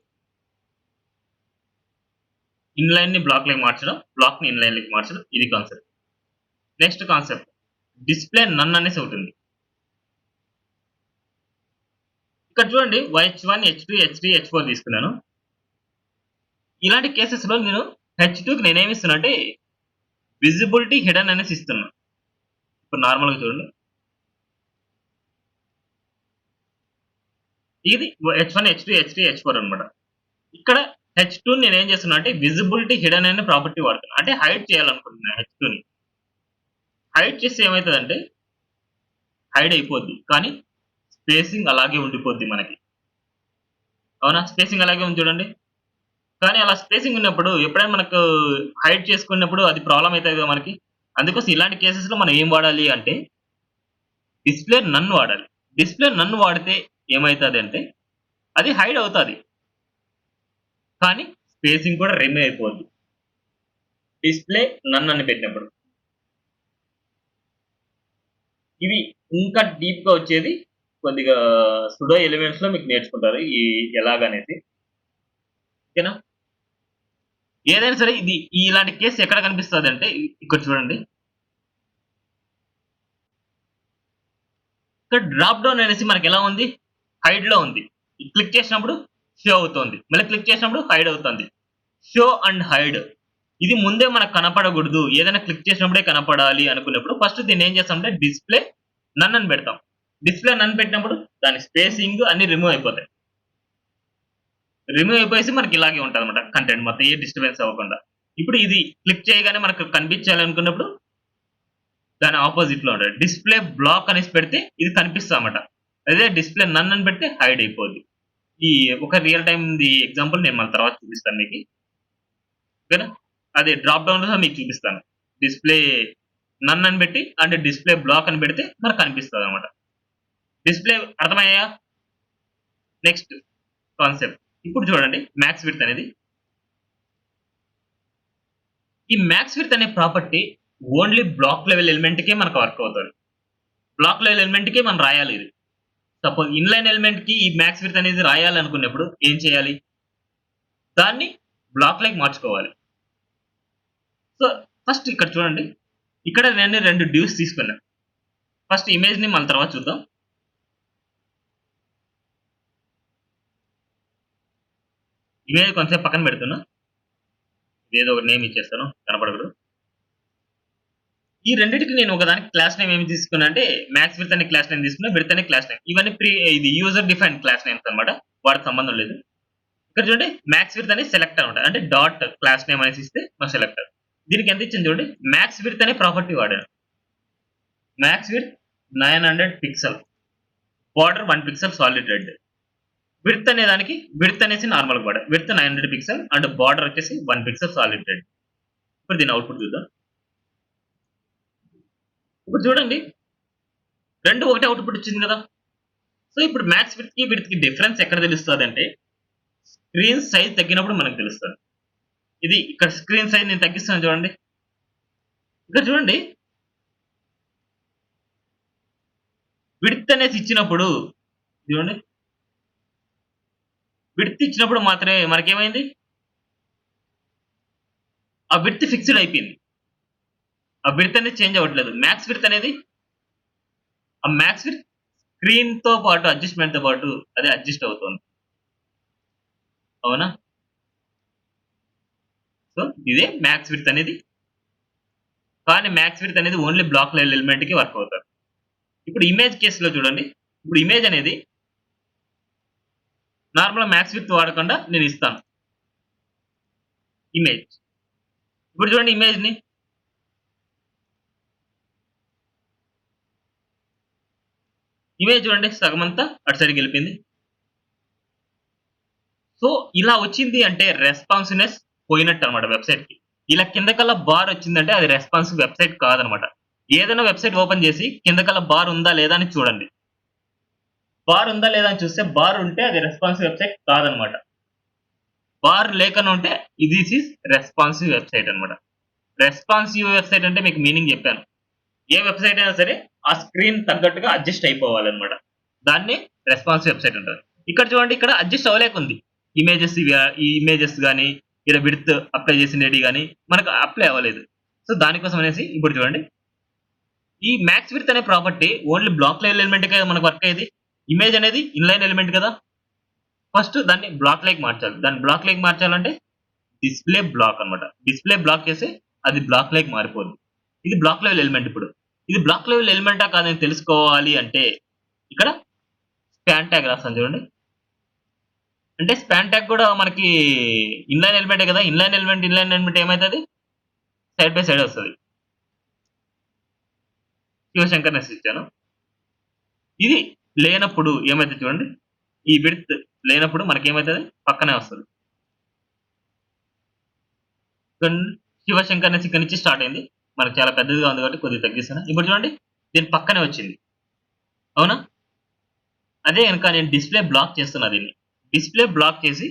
ఇన్‌లైన్‌ని బ్లాక్ లోకి మార్చడం, బ్లాక్‌ని ఇన్‌లైన్ లోకి మార్చడం ఇది కాన్సెప్ట్. నెక్స్ట్ కాన్సెప్ట్ డిస్‌ప్లే నన్ అనేసి ఒకటి ఉంది. ఇక్కడ చూడండి H1, H2, H3, H4 తీసుకున్నాను. ఇలాంటి కేసెస్‌లో నేను H2కి నేనేమి ఇస్తున్నా అంటే విజిబిలిటీ హిడెన్ అనేసి ఇస్తున్నా. ఇప్పుడు నార్మల్‌గా చూడండి. ఇది H1, H2, H3, H4 అన్నమాట. ఇక్కడ H2ని నేనేం చేస్తున్నా అంటే విజిబిలిటీ హిడెన్ అనే ప్రాపర్టీ వాడుతున్నా. అంటే హైడ్ చేయాలనుకుంటున్నా H2ని. హైడ్ చేస్తే ఏమైతదంటే హైడ్ అయిపోద్ది. కానీ స్పేసింగ్ అలాగే ఉండిపోద్ది మనకి. అవునా? స్పేసింగ్ అలాగే ఉంది చూడండి. కానీ అలా స్పేసింగ్ ఉన్నప్పుడు ఎప్పుడైనా మనకు హైడ్ చేసుకున్నప్పుడు అది ప్రాబ్లమ్ అయితది కదా మనకి. అందుకోసం ఇలాంటి కేసెస్‌లో మనం ఏం వాడాలి అంటే డిస్‌ప్లే నన్ వాడాలి. డిస్‌ప్లే నన్ వాడితే ఏమైతదంటే అది హైడ్ అవుతది. కానీ స్పేసింగ్ కూడా రిమూవ్ అయిపోద్ది. డిస్‌ప్లే నన్ అని పెట్టినప్పుడు. ఇవి ఇంకా డీప్‌గా వచ్చేది కొద్దిగా సుడో ఎలిమెంట్స్‌లో మీకు నేర్చుకుంటారు. ఎలాగనేసి. ఓకేనా? ఏదైనా సరే ఇది ఇలాంటి కేస్ ఎక్కడ కనిపిస్తదంటే ఇక్కడ చూడండి. ఇక్కడ డ్రాప్ డౌన్ అనేసి మనకెలా ఉంది? హైడ్‌లో ఉంది. క్లిక్ చేసినప్పుడు షో అవుతోంది. మళ్ళీ క్లిక్ చేసినప్పుడు హైడ్ అవుతుంది. Show and hide. ఇది ముందే మనకు కనపడకూడదు. ఏదైనా క్లిక్ చేసినప్పుడే కనపడాలి అనుకున్నప్పుడు ఫస్ట్ దీన్ని ఏం చేస్తామంటే డిస్‌ప్లే నన్ అని పెడతాం. డిస్‌ప్లే నన్ పెట్టినప్పుడు దాని స్పేసింగ్ అన్ని రిమూవ్ అయిపోతాయి. రిమూవ్ అయిపోయేసి మనకి ఇలాగే ఉంటదన్నమాట కంటెంట్ మొత్తం ఏ డిస్టర్బెన్స్ అవ్వకుండా. ఇప్పుడు ఇది క్లిక్ చేయగానే మనకు కనిపించాలి అనుకున్నప్పుడు దాని అపోజిట్‌లో ఉంటది. డిస్‌ప్లే బ్లాక్ అనేసి పెడితే ఇది కనిపిస్తదన్నమాట. అదే డిస్‌ప్లే నన్ అని పెడితే హైడ్ అయిపోద్ది. ఈ ఒక రియల్ టైమ్‌ది ఎగ్జాంపుల్ నేను మళ్ళీ తర్వాత చూపిస్తాను మీకి. ఓకేనా? అది డ్రాప్ డౌన్‌లో మీకు చూపిస్తాను. డిస్‌ప్లే నన్ అని పెట్టి అంటే డిస్‌ప్లే బ్లాక్ అని పెడితే మనకు కనిపిస్తదన్నమాట. డిస్‌ప్లే అర్థమయ్యాయా? Next concept. ఇప్పుడు చూడండి మాక్స్ విడ్త్ అనేది. ఈ మాక్స్ విడ్త్ అనే ప్రాపర్టీ ఓన్లీ బ్లాక్ లెవెల్ ఎలిమెంట్‌కే మనకు వర్క్ అవుతది. బ్లాక్ లెవెల్ ఎలిమెంట్‌కే మనం రాయాలి ఇది. సపోజ్ ఇన్‌లైన్ ఎలిమెంట్‌కి ఈ మాక్స్ విడ్త్ అనేది రాయాలనుకున్నప్పుడు ఏం చేయాలి? దాన్ని బ్లాక్‌లోకి మార్చుకోవాలి. సో, ఫస్ట్ ఇక్కడ చూడండి. ఇక్కడ నేను 2 డ్యూస్ తీసుకున్నా. ఫస్ట్ ఇమేజ్‌ని మళ్ళీ తర్వాత చూద్దాం. ఇమేజ్ కొంచెంసేపు పక్కన పెడుతున్నా. ఏదో ఒక నేమ్ ఇచ్చేస్తాను కనపడకూడదు. ఈ రెండిటికి నేను ఒకదానికి క్లాస్ నేమ్ ఏమి తీసుకున్నా అంటే మాక్స్ విడ్త్ అనే క్లాస్ నేమ్ తీసుకున్నా. విడ్త్ అనే క్లాస్ నేమ్. ఇవన్నీ ఇది యూజర్ డిఫైన్డ్ క్లాస్ నేమ్స్ అన్నమాట. వాటికి సంబంధం లేదు. ఇక్కడ చూడండి మాక్స్ విడ్త్ అనేది సెలెక్టర్ అన్నమాట. అంటే డాట్ క్లాస్ నేమ్ అనేసి ఇస్తే మన సెలెక్టర్. దీనికి ఎంత ఇచ్చింది చూడండి. మాక్స్ విడ్త్ అనే ప్రాపర్టీ వాడాను. Max width 900 pixel. Border 1 pixel solid red. Width అనే దానికి విడ్త్ అనేసి నార్మల్ వాడా. విడ్త్ 900 పిక్సెల్ అండ్ బార్డర్ వచ్చేసి 1 పిక్సెల్ సాలిడ్ రెడ్. ఇప్పుడు దీని అవుట్‌పుట్ చూద్దాం. ఇప్పుడు చూడండి. 2 ఒకటే అవుట్‌పుట్ ఇచ్చింది కదా! సో, ఇప్పుడు మాక్స్ విడ్త్‌కి డిఫరెన్స్ ఎక్కడ తెలుస్తదంటే స్క్రీన్ సైజ్ తగ్గినప్పుడు మనకు తెలుస్తది. ఇది ఇక్కడ స్క్రీన్ సైజ్ నేను తగ్గిస్తున్నాను చూడండి. ఇక్కడ చూడండి విడ్త్ అనేసి ఇచ్చినప్పుడు చూడండి విడ్త్ ఇచ్చినప్పుడు మాత్రమే మనకేమైంది ఆ విడ్త్ ఫిక్స్డ్ అయిపోయింది. ఆ విడ్త్ అనేది చేంజ్ అవ్వట్లేదు. మ్యాక్స్ విడ్త్ అనేది ఆ మ్యాక్స్ విడ్త్ స్క్రీన్‌తో పాటు అడ్జస్ట్‌మెంట్‌తో పాటు అది అడ్జస్ట్ అవుతుంది. అవునా? సో, ఇదే మ్యాక్స్ విడ్త్ అనేది. కానీ మ్యాక్స్ విడ్త్ అనేది ఓన్లీ బ్లాక్ లెవెల్ ఎలిమెంట్‌కి వర్క్ అవుతది. ఇప్పుడు ఇమేజ్ కేస్‌లో చూడండి. ఇప్పుడు ఇమేజ్ అనేది నార్మల్‌గా మ్యాక్స్ విడ్త్ వాడకుండా నేను ఇస్తాను. ఇమేజ్. ఇప్పుడు చూడండి ఇమేజ్‌ని. ఇమేజ్ చూడండి సగమంతా అటు సైడ్‌కి వెళ్ళిపోయింది. సో, ఇలా వచ్చింది అంటే రెస్పాన్సివ్‌నెస్ పోయినట్టన్నమాట వెబ్‌సైట్‌కి. ఇలా కిందకల్లా బార్ వచ్చిందంటే అది రెస్పాన్సివ్ వెబ్‌సైట్ కాదన్నమాట. ఏదైనా వెబ్‌సైట్ ఓపెన్ చేసి కిందకల్లా బార్ ఉందా లేదా అని చూడండి. బార్ ఉందా లేదా అని చూస్తే బార్ ఉంటే అది రెస్పాన్సివ్ వెబ్‌సైట్ కాదన్నమాట. బార్ లేకుండా ఉంటే దిస్ ఈస్ రెస్పాన్సివ్ వెబ్‌సైట్ అన్నమాట. రెస్పాన్సివ్ వెబ్‌సైట్ అంటే మీకు మీనింగ్ చెప్పాను. ఏ వెబ్‌సైట్ అయినా సరే ఆ స్క్రీన్ తగ్గట్టుగా అడ్జస్ట్ అయిపోవాలన్నమాట. దాన్ని రెస్పాన్సివ్ వెబ్‌సైట్ అంటారు. ఇక్కడ చూడండి ఇక్కడ అడ్జస్ట్ అవ్వలేకుంది. ఈ ఇమేజెస్ గాని, ఈడ విడ్త్ అప్లై చేసినవి గాని మనకు అప్లై అవ్వలేదు. సో, దానికోసం అనేసి ఇప్పుడు చూడండి. ఈ మ్యాక్స్ విడ్త్ అనే ప్రాపర్టీ ఓన్లీ బ్లాక్ లెవెల్ ఎలిమెంట్‌కే కదా మనకు వర్క్ అయ్యేది. ఇమేజ్ అనేది ఇన్‌లైన్ ఎలిమెంట్ కదా! ఫస్ట్ దాన్ని బ్లాక్ లైక్ మార్చాలి. దాన్ని బ్లాక్ లైక్ మార్చాలంటే డిస్‌ప్లే బ్లాక్ అన్నమాట. డిస్‌ప్లే బ్లాక్ చేస్తే అది బ్లాక్ లైక్ మారిపోద్ది. ఇది బ్లాక్ లెవెల్ ఎలిమెంట్ ఇప్పుడు. ఇది బ్లాక్ లెవెల్ ఎలిమెంటా కాదా అని తెలుసుకోవాలి అంటే ఇక్కడ స్పాన్ ట్యాగ్ రాస్తాను చూడండి. అంటే స్పాన్ ట్యాగ్ కూడా మనకి ఇన్‌లైన్ ఎలిమెంటే కదా! ఇన్‌లైన్ ఎలిమెంట్ ఏమైతది? సైడ్ బై సైడ్ వస్తది. శివశంకర్ నెస్ ఇచ్చాను. ఇది లేనప్పుడు ఏమైతది చూడండి. ఈ విడ్త్ లేనప్పుడు మనకేమైతది? పక్కనే వస్తది. చూడండి శివశంకర్ నెస్ ఇక్కడి నుంచి స్టార్ట్ అయింది. మనకు చాలా పెద్దదిగా ఉంది కాబట్టి కొద్దిగా తగ్గిస్తాను. ఇప్పుడు చూడండి దీని పక్కనే వచ్చింది. అవునా? అదే గనుక నేను డిస్‌ప్లే బ్లాక్ చేస్తున్నా దీన్ని. డిస్‌ప్లే బ్లాక్ చేసి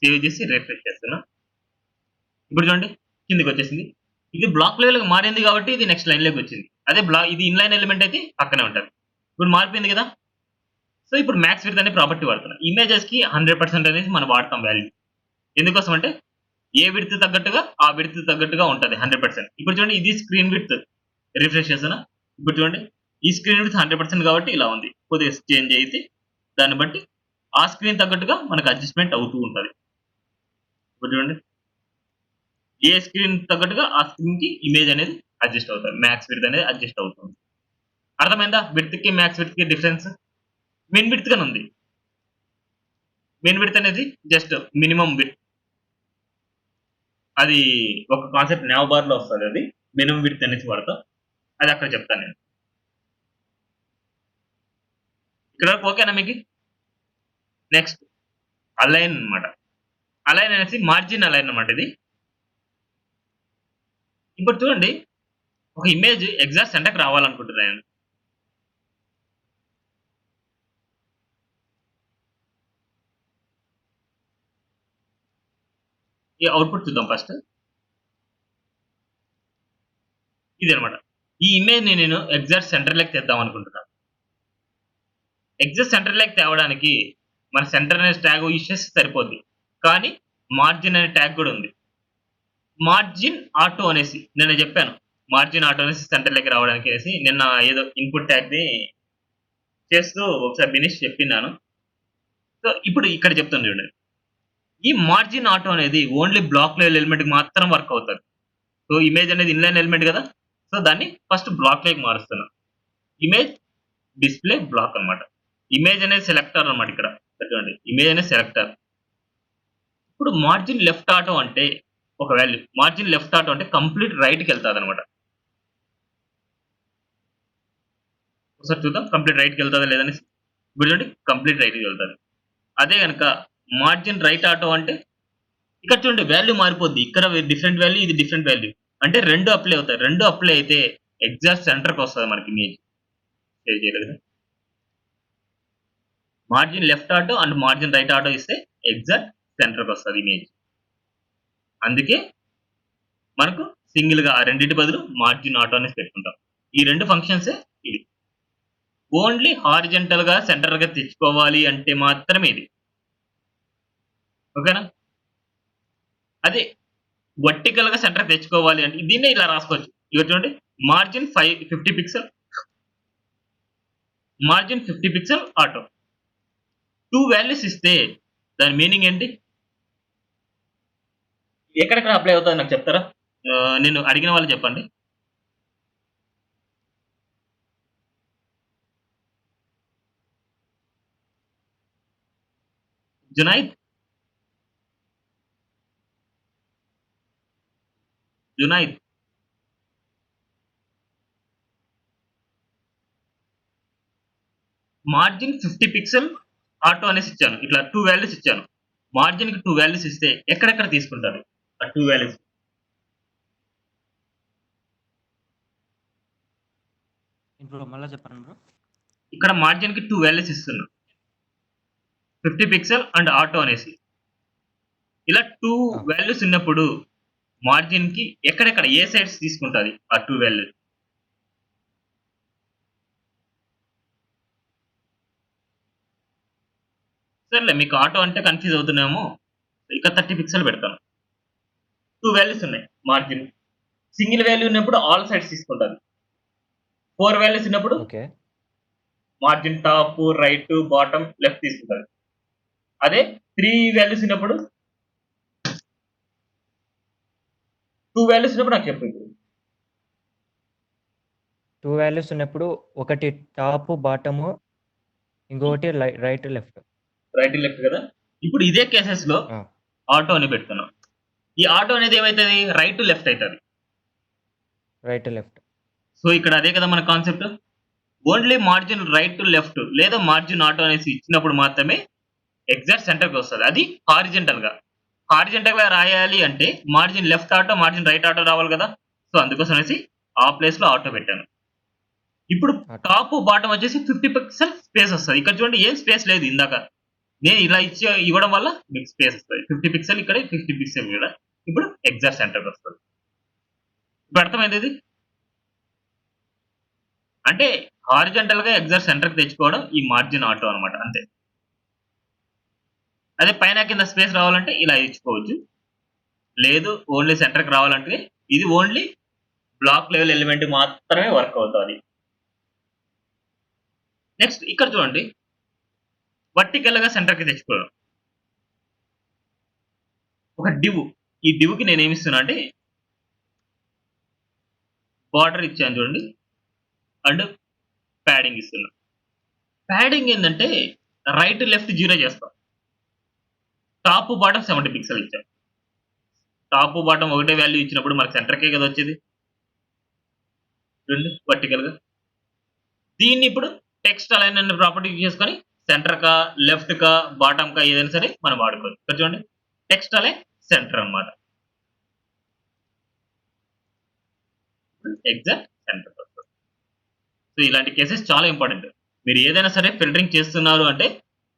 సేవ్ చేసి రిఫ్రెష్ చేస్తున్నా. ఇప్పుడు చూడండి కిందకొచ్చేసింది. ఇది బ్లాక్ లెవెల్‌కి మారింది కాబట్టి ఇది నెక్స్ట్ లైన్‌లోకొచ్చింది. అదే ఇది ఇన్‌లైన్ ఎలిమెంట్ అయితే పక్కనే ఉంటది. ఇప్పుడు మారిపోయింది కదా! సో, ఇప్పుడు మ్యాక్స్ విడ్త్ అనే ప్రాపర్టీ వాడుతున్నా. ఇమేజెస్‌కి 100% అనేసి మనం వాడతాం వాల్యూ. ఎందుకోసం అంటే ఏ విడ్త్ తగ్గట్టుగా ఆ విడ్త్ తగ్గట్టుగా ఉంటది 100%. ఇప్పుడు చూడండి ఇది స్క్రీన్ విడ్త్. రిఫ్రెష్ చేశానా? ఇప్పుడు చూడండి ఈ స్క్రీన్ విడ్త్ 100% కాబట్టి ఇలా ఉంది. కొద్దిగా చేంజ్ అయితే దాన్ని బట్టి ఆ స్క్రీన్ తగ్గట్టుగా మనకు అడ్జస్ట్‌మెంట్ అవుతూ ఉంటది. ఇప్పుడు చూడండి ఏ స్క్రీన్ తగ్గట్టుగా ఆ స్క్రీన్‌కి ఇమేజ్ అనేది అడ్జస్ట్ అవుతది. మ్యాక్స్ విడ్త్ అనేది అడ్జస్ట్ అవుతుంది. అర్థమైందా? విడ్త్‌కి మ్యాక్స్ విడ్త్‌కి డిఫరెన్స్. మిన్ విడ్త్ గాని ఉంది. మిన్ విడ్త్ అనేది జస్ట్ మినిమమ్ విడ్త్. అది ఒక కాన్సెప్ట్ నావ్ బార్‌లో వస్తదది. మినిమమ్ విడ్త్ అనేసి వాడతాం. అది అక్కడ చెప్తాను నేను. ఇక్కడ వరకు ఓకేనా మీకి? నెక్స్ట్ అలైన్ అన్నమాట. అలైన్ అనేసి మార్జిన్ అలైన్ అన్నమాట ఇది. ఇప్పుడు చూడండి ఒక ఇమేజ్ ఎగ్జాక్ట్ సెంటర్‌కి రావాలనుకుంటున్నా నేను. ఈ అవుట్‌పుట్ చూద్దాం ఫస్ట్. ఇదన్నమాట. ఈ ఇమేజ్‌ని నేను ఎగ్జాక్ట్ సెంటర్‌లోకి తెద్దాం అనుకుంటున్నా. ఎగ్జాక్ట్ సెంటర్‌లోకి తేవడానికి మన సెంటర్ అనే ట్యాగ్ యూజ్ చేస్తే సరిపోద్ది. కానీ మార్జిన్ అనే ట్యాగ్ కూడా ఉంది. మార్జిన్ ఆటో అనేసి నిన్న చెప్పాను. మార్జిన్ ఆటో అనేసి సెంటర్‌లోకి రావడానికి అనేసి నిన్న ఏదో ఇన్‌పుట్ ట్యాగ్‌ని చేస్తూ ఒకసారి వినీష్ చెప్పిన్నాను. సో, ఇప్పుడు ఇక్కడ చెప్తాను చూడండి. ఈ మార్జిన్ ఆటో అనేది ఓన్లీ బ్లాక్ లెవెల్ ఎలిమెంట్‌కి మాత్రం వర్క్ అవుతది. సో, ఇమేజ్ అనేది ఇన్‌లైన్ ఎలిమెంట్ కదా! సో, దాన్ని ఫస్ట్ బ్లాక్‌లోకి మారుస్తున్నా. ఇమేజ్ డిస్‌ప్లే బ్లాక్ అన్నమాట. ఇమేజ్ అనేది సెలెక్టర్ అన్నమాట ఇక్కడ. చూడండి ఇమేజ్ అనేది సెలెక్టర్. ఇప్పుడు మార్జిన్ లెఫ్ట్ ఆటో అంటే ఒక వాల్యూ. మార్జిన్ లెఫ్ట్ ఆటో అంటే కంప్లీట్ రైట్‌కెళ్తాదన్నమాట. ఒకసారి చూద్దాం కంప్లీట్ రైట్‌కెళ్తదా లేదా అనేసి. ఇప్పుడు చూడండి కంప్లీట్ రైట్‌కి వెళ్తది. అదే గనక మార్జిన్ రైట్ ఆటో అంటే ఇక్కడ చూడండి వాల్యూ మారిపోద్ది. ఇక్కడ డిఫరెంట్ వాల్యూ, ఇది డిఫరెంట్ వాల్యూ. అంటే 2 అప్లై అవుతాయి. 2 అప్లై అయితే ఎగ్జాక్ట్ సెంటర్‌కొస్తది మనకి ఇమేజ్. సేవ్ చేయలేదు కదా! Margin left auto and margin right auto ఇస్తే ఎగ్జాక్ట్ సెంటర్‌కొస్తది ఇమేజ్. అందుకే మనకు సింగిల్ గా ఆ రెండింటి బదులు మార్జిన్ ఆటో అనేసి పెట్టుకుంటాం. ఈ 2 ఫంక్షన్సే ఇవి. ఓన్లీ హారిజంటల్ గా సెంటర్ గా తెచ్చుకోవాలి అంటే మాత్రమే ఇది. ఓకేనా? అదే వర్టికల్ గా సెంటర్ తెచ్చుకోవాలి అంటే దీన్నే ఇలా రాసుకోవచ్చు. ఇగో చూడండి margin 50 pixel margin 50 pixel auto. 2 values ఇస్తే దాని మీనింగ్ ఏంటి? ఎక్కడెక్కడ అప్లై అవుతదో నాకు చెప్తారా? నేను అడిగిన వాళ్ళు చెప్పండి. Junaid, Junaid margin 50 pixel auto అనేసి ఇచ్చాను. ఇట్లా 2 వాల్యూస్ ఇచ్చాను. మార్జిన్‌కి 2 వాల్యూస్ ఇస్తే ఎక్కడెక్కడ తీసుకుంటారు? ఆ 2 వాల్యూస్. బ్రో మళ్ళా చెప్పండి బ్రో. ఇక్కడ మార్జిన్‌కి 2 వాల్యూస్ ఇస్తున్నా. 50 పిక్సెల్ అండ్ ఆటో అనేసి. ఇలా 2 ఆ. వాల్యూస్ ఉన్నప్పుడు మార్జిన్‌కి ఎక్కడెక్కడ ఏ సైడ్స్ తీసుకుంటది ఆ 2 వాల్యూస్? సర్లే మీకు ఆటో అంటే కన్‌ఫ్యూజ్ అవుతున్నామో ఇక 30 పిక్సెల్ పెడతాను. 2 వాల్యూస్ ఉన్నాయి మార్జిన్. సింగిల్ వాల్యూ ఉన్నప్పుడు ఆల్ సైడ్స్ తీసుకుంటది. 4 వాల్యూస్ ఉన్నప్పుడు okay. Margin top, right, bottom, left తీసుకుంటది. అదే 3 వాల్యూస్ ఉన్నప్పుడు 2 వాల్యూస్ ఉన్నప్పుడు నాకు చెప్పు ఇప్పుడు. 2 వాల్యూస్ ఉన్నప్పుడు ఒకటి టాప్, బాటము, ఇంకొకటి రైట్, లెఫ్ట్. రైట్, లెఫ్ట్ కదా! ఇప్పుడు ఇదే కేసెస్‌లో ఆ! ఆటో అని పెడుతున్నాం. ఈ ఆటో అనేది ఏమైతది? రైట్, లెఫ్ట్ అయితది. Right, left. సో, ఇక్కడ అదే కదా మన concept. Only margin right to left లేదా మార్జిన్ ఆటో అనేసి ఇచ్చినప్పుడు మాత్రమే ఎగ్జాక్ట్ సెంటర్‌కి వస్తది. అది హారిజంటల్‌గా. హారిజంటల్‌గా రాయాలి అంటే margin left auto, margin right auto రావాలి కదా! సో, అందుకోసం అనేసి ఆ ప్లేస్‌లో ఆటో పెట్టాను. ఇప్పుడు ఆటో. టాప్, బాటమ్ వచ్చేసి 50 పిక్సెల్ స్పేస్ వస్తది. ఇక్కడ చూడండి ఏం స్పేస్ లేదు ఇందాక. నేను ఇలా ఇవ్వడం వల్ల మీకు స్పేస్ వస్తది. 50 పిక్సెల్ ఇక్కడ, 50 పిక్సెల్ ఇక్కడ. ఇప్పుడు ఎగ్జాక్ట్ సెంటర్‌కి వస్తది. ఇప్పుడు అర్థమైందా ఇది? అంటే హారిజంటల్‌గా ఎగ్జాక్ట్ సెంటర్‌కి తెచ్చుకోవడం ఈ మార్జిన్ ఆటో అన్నమాట అంతే. అదే పైన కింద స్పేస్ రావాలంటే ఇలా ఇచ్చుకోవచ్చు. లేదు ఓన్లీ సెంటర్‌కి రావాలంటే ఇది ఓన్లీ బ్లాక్ లెవెల్ ఎలిమెంట్ మాత్రమే వర్క్ అవుతది. నెక్స్ట్ ఇక్కడ చూడండి. వర్టికల్‌గా సెంటర్‌కి తెచ్చుకోవడం. ఒక డివ్. ఈ డివ్‌కి నేనేమి ఇస్తున్నా అంటే బార్డర్ ఇచ్చాను చూడండి. అండ్ ప్యాడింగ్ ఇస్తున్నా. ప్యాడింగ్ ఏందంటే రైట్, లెఫ్ట్ 0 చేస్తాం. టాప్, బాటమ్ 70 పిక్సెల్ ఇచ్చాం. టాప్, బాటమ్ ఒకటే వాల్యూ ఇచ్చినప్పుడు మనకు సెంటర్‌కే కదా వచ్చేది. చూడండి వర్టికల్‌గా. దీన్ని ఇప్పుడు టెక్స్ట్ అలైన్ అనే ప్రాపర్టీ చేసుకొని సెంటర్‌కా, లెఫ్ట్‌కా, బాటమ్‌కా ఏదైనా సరే మనం వాడుకోవచ్చు. ఇక్కడ చూడండి టెక్స్ట్ అలైన్ సెంటర్ అన్నమాట. ఎగ్జాక్ట్ సెంటర్ వస్తది. సో, ఇలాంటి కేసెస్ చాలా ఇంపార్టెంట్. మీరు ఏదైనా సరే ఫిల్టరింగ్ చేస్తున్నారు అంటే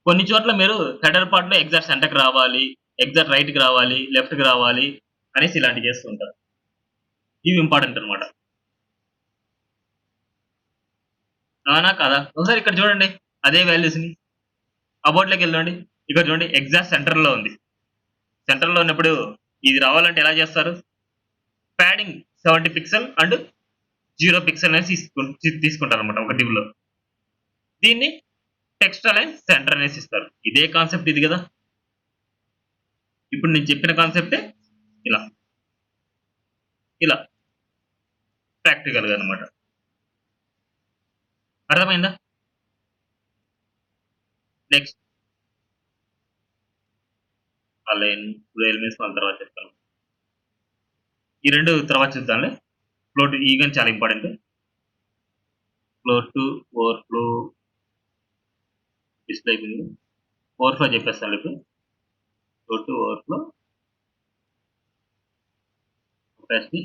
కొన్ని చోట్ల మీరు హెడర్ పార్ట్‌లో ఎగ్జాక్ట్ సెంటర్‌కి రావాలి, ఎగ్జాక్ట్ రైట్‌కి రావాలి, లెఫ్ట్‌కి రావాలి అనేసి ఇలాంటివి చేస్తూ ఉంటారు. ఇవి ఇంపార్టెంట్ అన్నమాట. అవునా? కాదా? ఒకసారి ఇక్కడ చూడండి అదే వాల్యూస్‌ని. అబౌట్‌లోకి వెళ్ళండి. ఇక్కడ చూడండి ఎగ్జాక్ట్ సెంటర్‌లో ఉంది. సెంటర్‌లో ఉన్నప్పుడు ఇది రావాలంటే ఎలా చేస్తారు? ప్యాడింగ్ 70 పిక్సెల్ అండ్ 0 పిక్సెల్ అనేసి తీసుకుంటారన్నమాట ఒక డివ్‌లో. దీన్ని టెక్స్ట్ అలైన్ సెంటర్ అనేసి ఇస్తారు. ఇదే కాన్సెప్ట్ ఇది కదా! ఇప్పుడు నేను చెప్పిన కాన్సెప్టే ఇలా. ఇలా ప్రాక్టికల్‌గా అన్నమాట. అర్థమైందా? నెక్స్ట్ అలైన్, ఎలిమెంట్స్ మళ్ళీ తర్వాత చెప్తాను. ఈ 2 తర్వాత చూద్దాంలే. ఫ్లో టు ఈ గాని చాలా important. Flow to overflow display అయిపోయింది. ఓవర్‌ఫ్లో చెప్పేస్తానులే ఇప్పుడు. Flow to overflow opacity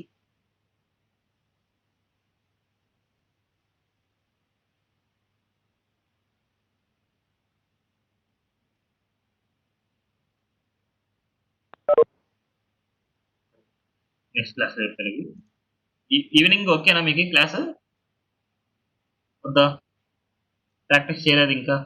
next class చెప్తాను ఇవి. ఈవినింగ్ ఓకేనా మీకు క్లాస్? వద్దా? ప్రాక్టీస్ చేయలేదు ఇంకా?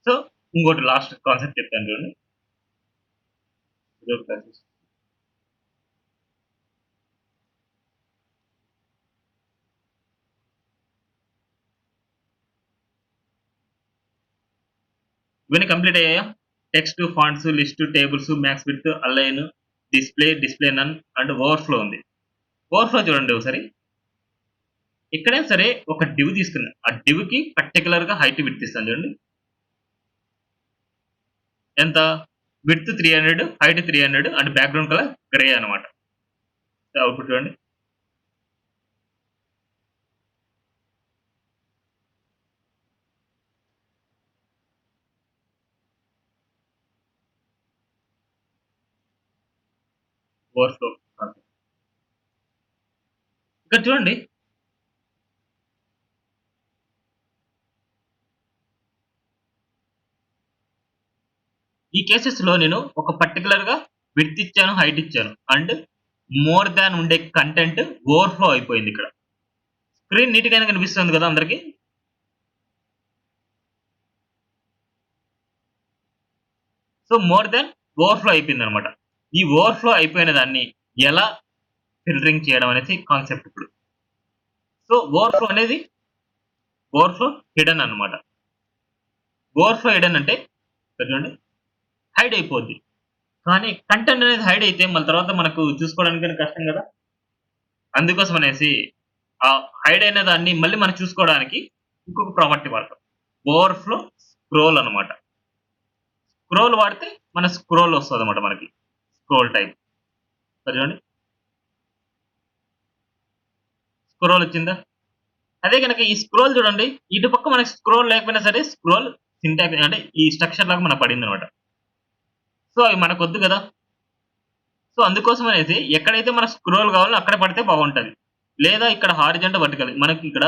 సో ఇంకోటి లాస్ట్ కాన్సెప్ట్ చెప్తాను చూడండి. ఇదొక క్లాసెస్. ఇవన్నీ కంప్లీట్ అయ్యాయా? Text, fonts, list, tables, max width, align, display none and overflow ఉంది. ఓవర్ఫ్లో చూడండి ఒకసారి. ఎక్కడైనా సరే ఒక డివ్ తీసుకున్నా, ఆ డివ్కి పర్టికులర్ గా హైట్ విడ్త్ ఇస్తాను చూడండి. ఎంత? Width 300, height 300 and background colour grey అనమాట. అవుట్పుట్ చూడండి. ఓవర్ఫ్లో ఇక్కడ చూడండి. ఈ కేసెస్ లో నేను ఒక పర్టికులర్ గా విడ్త్ ఇచ్చాను, హైట్ ఇచ్చాను అండ్ మోర్ దాన్ ఉండే కంటెంట్ ఓవర్ఫ్లో అయిపోయింది. ఇక్కడ స్క్రీన్ నీట్ గానే కనిపిస్తుంది కదా అందరికి? సో మోర్ దాన్ ఓవర్ఫ్లో అయిపోయింది అనమాట. ఈ ఓవర్ఫ్లో అయిపోయిన దాన్ని ఎలా ఫిల్టరింగ్ చేయడం అనేది కాన్సెప్ట్ ఇప్పుడు. సో ఓవర్ఫ్లో అనేది ఓవర్ఫ్లో హిడెన్ అనమాట. ఓవర్ఫ్లో హిడెన్ అంటే ఇక్కడ చూడండి హైడ్ అయిపోద్ది. కానీ కంటెంట్ అనేది హైడ్ అయితే మళ్ళీ తర్వాత మనకు చూసుకోవడానికి కష్టం కదా. అందుకోసం అనేసి ఆ హైడ్ అయిన దాన్ని మళ్ళీ మనం చూసుకోవడానికి ఇంకొక ప్రాపర్టీ వాడతాం. ఓవర్ఫ్లో స్క్రోల్ అనమాట. స్క్రోల్ వాడితే మన స్క్రోల్ వస్తుంది అనమాట మనకి. స్క్రోల్ టైప్ చూడండి. స్క్రోల్ వచ్చిందా? అదే కనుక ఈ స్క్రోల్ చూడండి, ఇటు పక్క మనకి స్క్రోల్ లేకపోయినా సరే స్క్రోల్ సింటాక్స్ అంటే ఈ స్ట్రక్చర్ లాగా మనకు పడింది అనమాట. సో అవి మనకు వద్దు కదా. సో అందుకోసం అనేసి ఎక్కడైతే మన స్క్రోల్ కావాలో అక్కడ పడితే బాగుంటది. లేదా ఇక్కడ హారిజంటల్ వర్టికల్ మనకి ఇక్కడ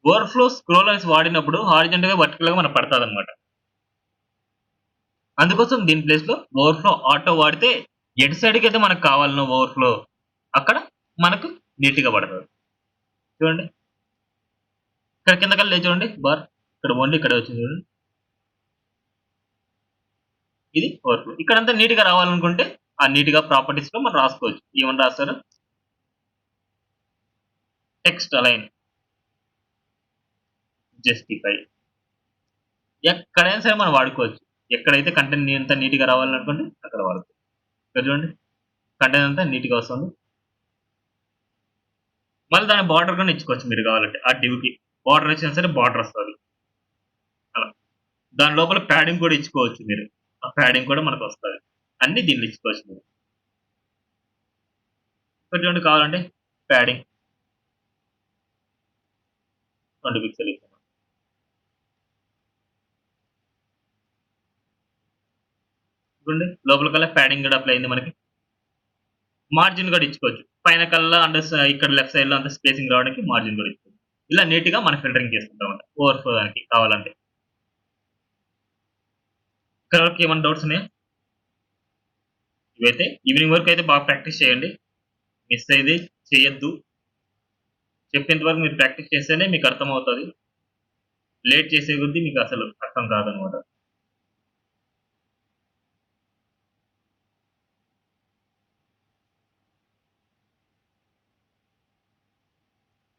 ఓవర్ఫ్లో స్క్రోల్ అనేసి వాడినప్పుడు హారిజంటల్ గా వర్టికల్ గా మనకు పడుతుంది అనమాట. అందుకోసం దీని ప్లేస్ లో ఓవర్ఫ్లో ఆటో వాడితే ఎటు సైడ్ కి అయితే మనకు కావాలనో ఓవర్ఫ్లో అక్కడ మనకు నీట్ గా పడుతుంది. చూడండి ఇక్కడ కింద కల్లా చూడండి బార్ ఇక్కడ ఓన్లీ ఇక్కడ వచ్చింది చూడండి. ఇది ఓవర్ఫ్లో. ఇక్కడంతా నీట్ గా రావాలనుకుంటే ఆ నీట్ గా ప్రాపర్టీస్ లో మనం రాసుకోవచ్చు. ఏమని రాస్తారు? Text align, justify. ఎక్కడైనా సరే మనం వాడుకోవచ్చు. ఎక్కడైతే కంటెంట్ అంతా నీట్ గా రావాలనుకుంటే అక్కడ వాడుకోవచ్చు. ఇక్కడ చూడండి కంటెంట్ అంతా నీట్ గా వస్తుంది. మళ్ళీ దాని బార్డర్ కూడా ఇచ్చుకోవచ్చు మీరు కావాలంటే. ఆ డివ్కి బార్డర్ వచ్చినా సరే బార్డర్ వస్తుంది అలా. దాని లోపల ప్యాడింగ్ కూడా ఇచ్చుకోవచ్చు మీరు. ఆ ప్యాడింగ్ కూడా మనకు వస్తుంది. అన్ని దీన్ని ఇచ్చుకోవచ్చు మీరు. ఇక్కడ చూడండి కావాలంటే ప్యాడింగ్ 20 పిక్సెల్ ఇస్తాం. చూడండి లోపల కల్లా ప్యాడింగ్ కూడా అప్లై అయింది మనకి. మార్జిన్ కూడా ఇచ్చుకోవచ్చు. పైన కల్లా అండ్ ఇక్కడ లెఫ్ట్ సైడ్ లో అంత స్పేసింగ్ రావడానికి మార్జిన్ కూడా ఇచ్చుకోవచ్చు. ఇలా నీట్ గా మనం ఫిల్టరింగ్ చేసుకుంటాం అనమాట ఓవర్ఫ్లో దానికి కావాలంటే. ఇక్కడ వరకు ఏమైనా డౌట్స్ ఉన్నాయా? ఇవైతే ఈవినింగ్ వరకు అయితే బాగా ప్రాక్టీస్ చేయండి. మిస్ అయితే చేయొద్దు. చెప్పేంత వరకు మీరు ప్రాక్టీస్ చేస్తేనే మీకు అర్థమవుతుంది. లేట్ చేసే కొద్దీ మీకు అసలు అర్థం కాదనమాట.